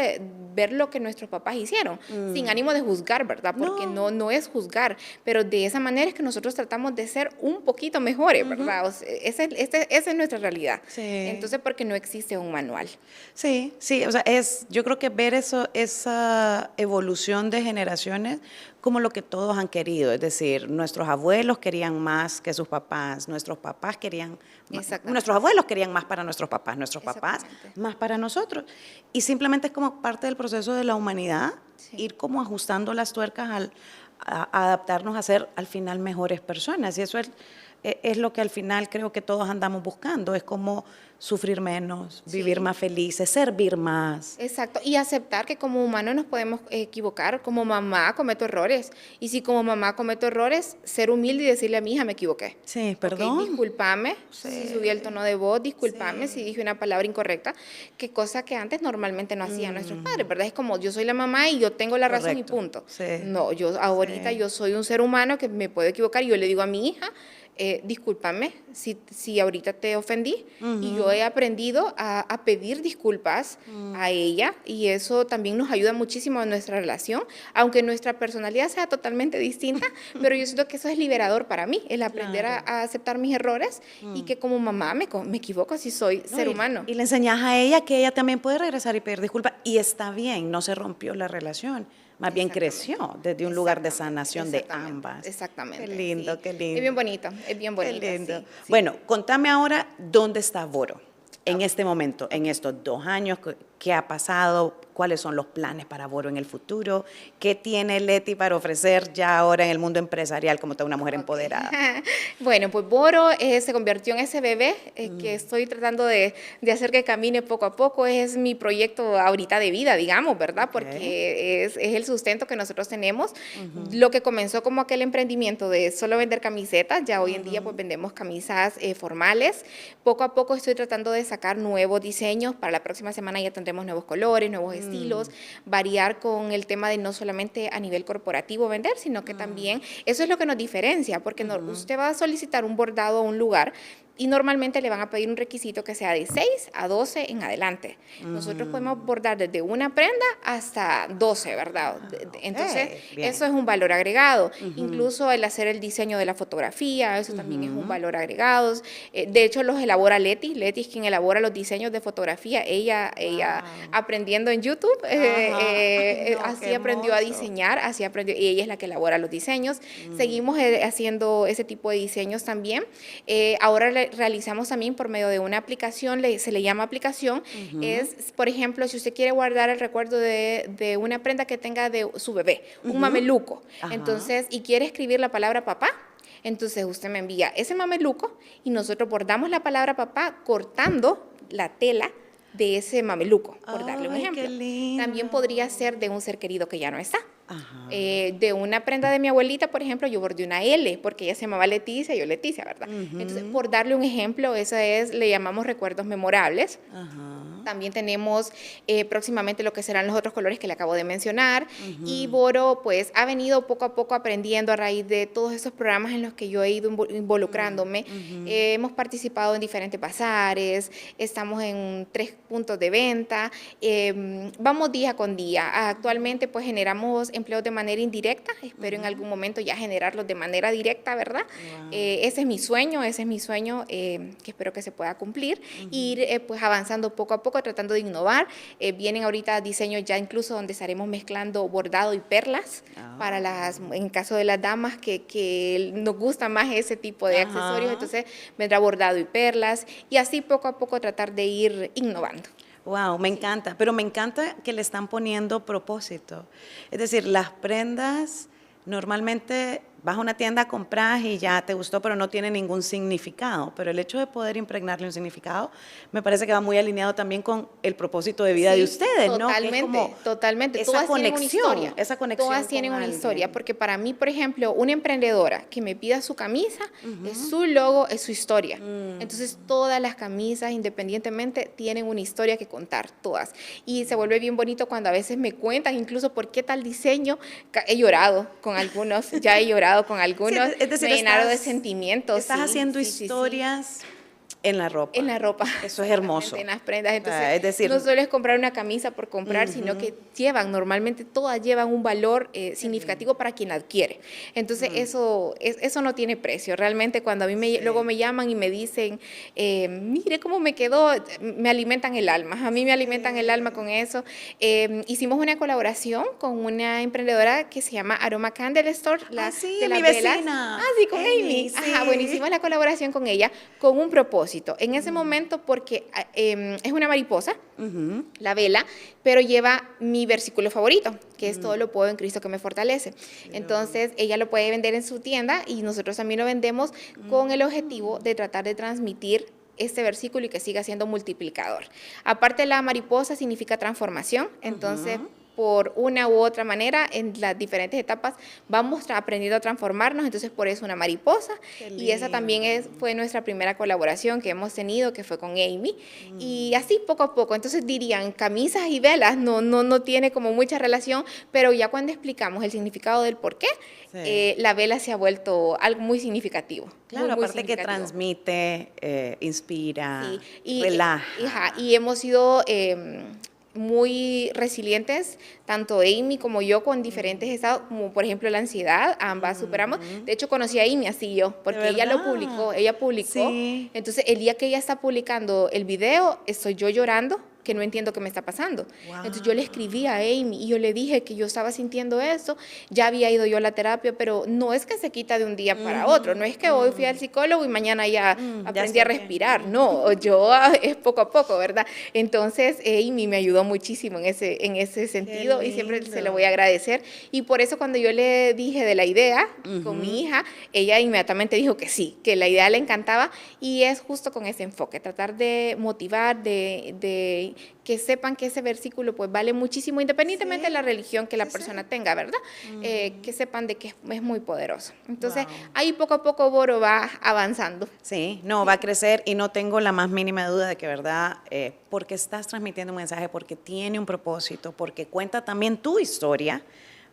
Speaker 2: ver lo que nuestros papás hicieron, sin ánimo de juzgar, ¿verdad? Porque no es juzgar, pero de esa manera es que nosotros tratamos de ser un poquito mejores, ¿verdad? O sea, esa es nuestra realidad.
Speaker 1: Sí.
Speaker 2: Entonces, porque no existe un manual.
Speaker 1: Sí, sí, o sea, yo creo que ver esa evolución de generaciones como lo que todos han querido, es decir, nuestros abuelos querían más que sus papás, nuestros papás querían más,
Speaker 2: Exactamente.
Speaker 1: nuestros abuelos querían más para nuestros papás
Speaker 2: Exactamente.
Speaker 1: más para nosotros. Y simplemente es como parte del proceso de la humanidad,
Speaker 2: Sí.
Speaker 1: ir como ajustando las tuercas a adaptarnos a ser al final mejores personas. Y eso es es lo que al final creo que todos andamos buscando, es como sufrir menos, vivir más felices, servir más.
Speaker 2: Exacto, y aceptar que como humanos nos podemos equivocar, como mamá cometo errores, y si como mamá cometo errores, ser humilde y decirle a mi hija, me equivoqué.
Speaker 1: Sí, perdón.
Speaker 2: Okay, discúlpame si subí el tono de voz, discúlpame si dije una palabra incorrecta, que cosa que antes normalmente no hacían nuestros padres, ¿verdad? Es como, yo soy la mamá y yo tengo la razón y punto.
Speaker 1: Sí.
Speaker 2: No, yo ahorita yo soy un ser humano que me puedo equivocar y yo le digo a mi hija, discúlpame si ahorita te ofendí, y yo he aprendido a pedir disculpas a ella, y eso también nos ayuda muchísimo en nuestra relación, aunque nuestra personalidad sea totalmente distinta, pero yo siento que eso es liberador para mí, el aprender a aceptar mis errores y que como mamá me equivoco si soy ser humano.
Speaker 1: Y le enseñas a ella que ella también puede regresar y pedir disculpas, y está bien, no se rompió la relación. Más bien creció desde un lugar de sanación de ambas.
Speaker 2: Exactamente.
Speaker 1: Qué lindo, qué lindo.
Speaker 2: Es bien bonito, es bien bonito.
Speaker 1: Qué lindo.
Speaker 2: Sí.
Speaker 1: Bueno, contame ahora dónde está Voro en este momento, en estos 2 años, qué ha pasado, cuáles son los planes para Voro en el futuro, qué tiene Leti para ofrecer ya ahora en el mundo empresarial como toda una mujer empoderada.
Speaker 2: Bueno, pues Voro se convirtió en ese bebé que estoy tratando de hacer que camine poco a poco. Es mi proyecto ahorita de vida, digamos, ¿verdad? Porque es el sustento que nosotros tenemos. Lo que comenzó como aquel emprendimiento de solo vender camisetas, ya hoy en día pues vendemos camisas formales. Poco a poco estoy tratando de sacar nuevos diseños. Para la próxima semana ya tendremos nuevos colores, nuevos estilos, variar con el tema de no solamente a nivel corporativo vender, sino que también eso es lo que nos diferencia, porque usted va a solicitar un bordado a un lugar y normalmente le van a pedir un requisito que sea de 6 a 12 en adelante. Nosotros podemos bordar desde una prenda hasta 12, ¿verdad? Entonces, eso es un valor agregado. Incluso el hacer el diseño de la fotografía, eso también es un valor agregado. De hecho, los elabora Leti. Leti es quien elabora los diseños de fotografía. Ella aprendiendo en YouTube, así aprendió a diseñar, así aprendió, y ella es la que elabora los diseños. Seguimos haciendo ese tipo de diseños también. Ahora realizamos también por medio de una aplicación, se le llama aplicación, es, por ejemplo, si usted quiere guardar el recuerdo de una prenda que tenga de su bebé, un mameluco, entonces, y quiere escribir la palabra papá, entonces usted me envía ese mameluco y nosotros bordamos la palabra papá cortando la tela de ese mameluco, por darle un ejemplo. También podría ser de un ser querido que ya no está. De una prenda de mi abuelita, por ejemplo, yo bordé una L, porque ella se llamaba Leticia, yo Leticia, ¿verdad? Entonces, por darle un ejemplo, eso es, le llamamos recuerdos memorables. También tenemos próximamente lo que serán los otros colores que le acabo de mencionar. Y Voro, pues, ha venido poco a poco aprendiendo a raíz de todos esos programas en los que yo he ido involucrándome. Hemos participado en diferentes bazares, estamos en 3 puntos de venta, vamos día con día. Actualmente, pues, generamos empleos de manera indirecta, espero en algún momento ya generarlos de manera directa, ¿verdad? Ese es mi sueño, que espero que se pueda cumplir, ir pues avanzando poco a poco, tratando de innovar. Vienen ahorita diseños ya incluso donde estaremos mezclando bordado y perlas para en caso de las damas que nos gusta más ese tipo de accesorios, entonces vendrá bordado y perlas, y así poco a poco tratar de ir innovando.
Speaker 1: Wow, me encanta, pero me encanta que le están poniendo propósito. Es decir, las prendas normalmente vas a una tienda, compras y ya te gustó, pero no tiene ningún significado. Pero el hecho de poder impregnarle un significado me parece que va muy alineado también con el propósito de vida de ustedes, ¿no?
Speaker 2: Totalmente.
Speaker 1: Esa conexión.
Speaker 2: Todas tienen una historia, porque para mí, por ejemplo, una emprendedora que me pida su camisa, es su logo, es su historia. Entonces, todas las camisas, independientemente, tienen una historia que contar, todas. Y se vuelve bien bonito cuando a veces me cuentan incluso por qué tal diseño. He llorado con algunos, ya he llorado con algunos,
Speaker 1: sí, es decir,
Speaker 2: me llenaron de sentimientos.
Speaker 1: Estás haciendo historias en la ropa.
Speaker 2: En la ropa.
Speaker 1: Eso es hermoso.
Speaker 2: En las prendas. Entonces,
Speaker 1: es decir,
Speaker 2: no solo es comprar una camisa por comprar, sino que normalmente todas llevan un valor significativo para quien la adquiere. Entonces, eso no tiene precio. Realmente, cuando a mí luego me llaman y me dicen, mire cómo me quedó, me alimentan el alma. A mí me alimentan el alma con eso. Hicimos una colaboración con una emprendedora que se llama Aroma Candle Store.
Speaker 1: De mi vecina.
Speaker 2: Sí, con Amy.
Speaker 1: Sí.
Speaker 2: Ajá, bueno, hicimos la colaboración con ella con un propósito. propósito. En ese momento, porque es una mariposa, la vela, pero lleva mi versículo favorito, que es todo lo puedo en Cristo que me fortalece. Entonces, ella lo puede vender en su tienda y nosotros también lo vendemos con el objetivo de tratar de transmitir este versículo y que siga siendo multiplicador. Aparte, la mariposa significa transformación, entonces por una u otra manera, en las diferentes etapas vamos aprendiendo a transformarnos, entonces por eso una mariposa, y esa también fue nuestra primera colaboración que hemos tenido, que fue con Amy, y así poco a poco. Entonces dirían, camisas y velas no tiene como mucha relación, pero ya cuando explicamos el significado del por qué, la vela se ha vuelto algo muy significativo.
Speaker 1: Claro,
Speaker 2: muy
Speaker 1: aparte que transmite, inspira,
Speaker 2: y
Speaker 1: relaja.
Speaker 2: Y hemos sido muy resilientes, tanto Amy como yo, con diferentes estados, como por ejemplo la ansiedad, ambas superamos. De hecho, conocí a Amy así yo, porque ella lo publicó, entonces el día que ella está publicando el video, estoy yo llorando, que no entiendo qué me está pasando. Entonces yo le escribí a Amy y yo le dije que yo estaba sintiendo esto, ya había ido yo a la terapia, pero no es que se quita de un día para otro, no es que hoy fui al psicólogo y mañana ya aprendí a respirar, no, yo es poco a poco, ¿verdad? Entonces Amy me ayudó muchísimo en ese sentido y siempre se lo voy a agradecer, y por eso cuando yo le dije de la idea con mi hija, ella inmediatamente dijo que sí, que la idea le encantaba, y es justo con ese enfoque, tratar de motivar, de que sepan que ese versículo pues vale muchísimo, independientemente de la religión que la persona tenga, ¿verdad? Que sepan de que es muy poderoso. Entonces, ahí poco a poco Boro va avanzando.
Speaker 1: Sí, va a crecer, y no tengo la más mínima duda de que, ¿verdad? Porque estás transmitiendo un mensaje, porque tiene un propósito, porque cuenta también tu historia,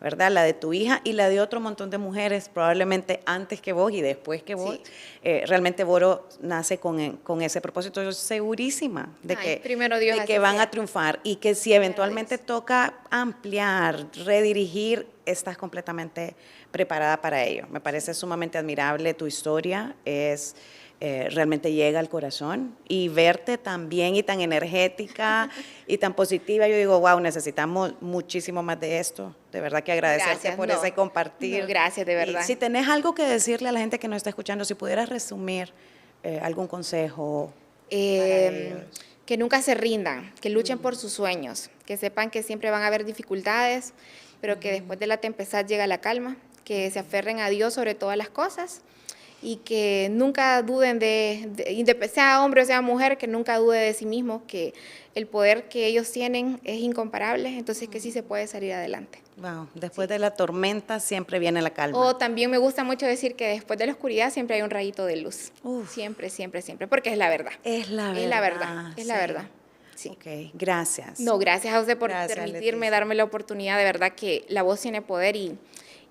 Speaker 1: ¿verdad? La de tu hija y la de otro montón de mujeres, probablemente antes que vos y después que vos. Realmente Boro nace con ese propósito. Yo estoy segurísima de que van a triunfar, y que si eventualmente toca ampliar, redirigir, estás completamente preparada para ello. Me parece sumamente admirable tu historia, realmente llega al corazón, y verte tan bien y tan energética y tan positiva, yo digo, wow, necesitamos muchísimo más de esto. De verdad que agradecerte por ese compartir.
Speaker 2: No, gracias, de verdad.
Speaker 1: Y si tenés algo que decirle a la gente que nos está escuchando, si pudieras resumir algún consejo para ellos.
Speaker 2: Que nunca se rindan, que luchen por sus sueños, que sepan que siempre van a haber dificultades, pero que después de la tempestad llega la calma, que se aferren a Dios sobre todas las cosas, y que nunca duden sea hombre o sea mujer, que nunca dude de sí mismo, que el poder que ellos tienen es incomparable, entonces que sí se puede salir adelante.
Speaker 1: Wow, después de la tormenta siempre viene la calma.
Speaker 2: O también me gusta mucho decir que después de la oscuridad siempre hay un rayito de luz. Siempre, siempre, siempre, porque es la verdad.
Speaker 1: Es la verdad.
Speaker 2: Es la verdad, es la verdad. Sí.
Speaker 1: Ok, gracias.
Speaker 2: No, gracias a usted por permitirme, darme la oportunidad. De verdad que la voz tiene poder,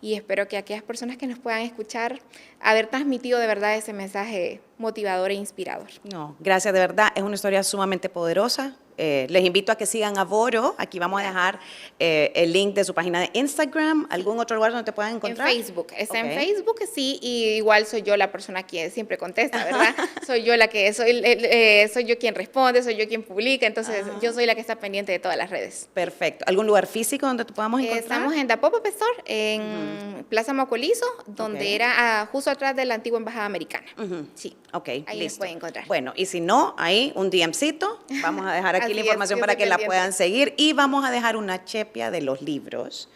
Speaker 2: y espero que aquellas personas que nos puedan escuchar, haber transmitido de verdad ese mensaje motivador e inspirador.
Speaker 1: No, gracias, de verdad, es una historia sumamente poderosa. Les invito a que sigan a Boro. Aquí vamos a dejar el link de su página de Instagram. ¿Algún otro lugar donde te puedan encontrar?
Speaker 2: En Facebook. Está en Facebook, sí, y igual soy yo la persona que siempre contesta, ¿verdad? soy yo quien responde, soy yo quien publica, entonces yo soy la que está pendiente de todas las redes.
Speaker 1: Perfecto. ¿Algún lugar físico donde te podamos encontrar?
Speaker 2: Estamos en The Pop-Up Store, en Plaza Macolizo, donde era justo atrás de la antigua Embajada Americana. Sí.
Speaker 1: Ok,
Speaker 2: ahí
Speaker 1: listo.
Speaker 2: pueden encontrar.
Speaker 1: Bueno, y si no, ahí un DMcito, vamos a dejar aquí la información para que la puedan seguir, y vamos a dejar una chepia de los libros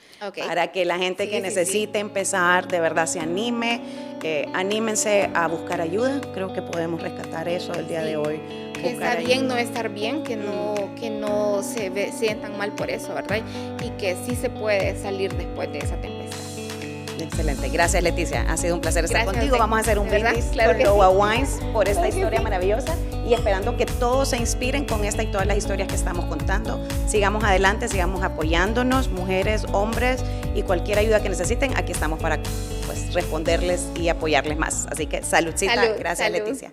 Speaker 1: para que la gente que necesite empezar de verdad se anime. Anímense a buscar ayuda, creo que podemos rescatar eso el día de hoy.
Speaker 2: Que está bien no estar bien, que no se sientan mal por eso, ¿verdad? Y que sí se puede salir después de esa tempestad.
Speaker 1: Excelente, gracias Leticia, ha sido un placer estar contigo. Vamos a hacer un brindis
Speaker 2: claro
Speaker 1: con Loa Wines por esta historia maravillosa, y esperando que todos se inspiren con esta y todas las historias que estamos contando. Sigamos adelante, sigamos apoyándonos, mujeres, hombres, y cualquier ayuda que necesiten, aquí estamos para responderles y apoyarles más. Así que saludcita, gracias Leticia.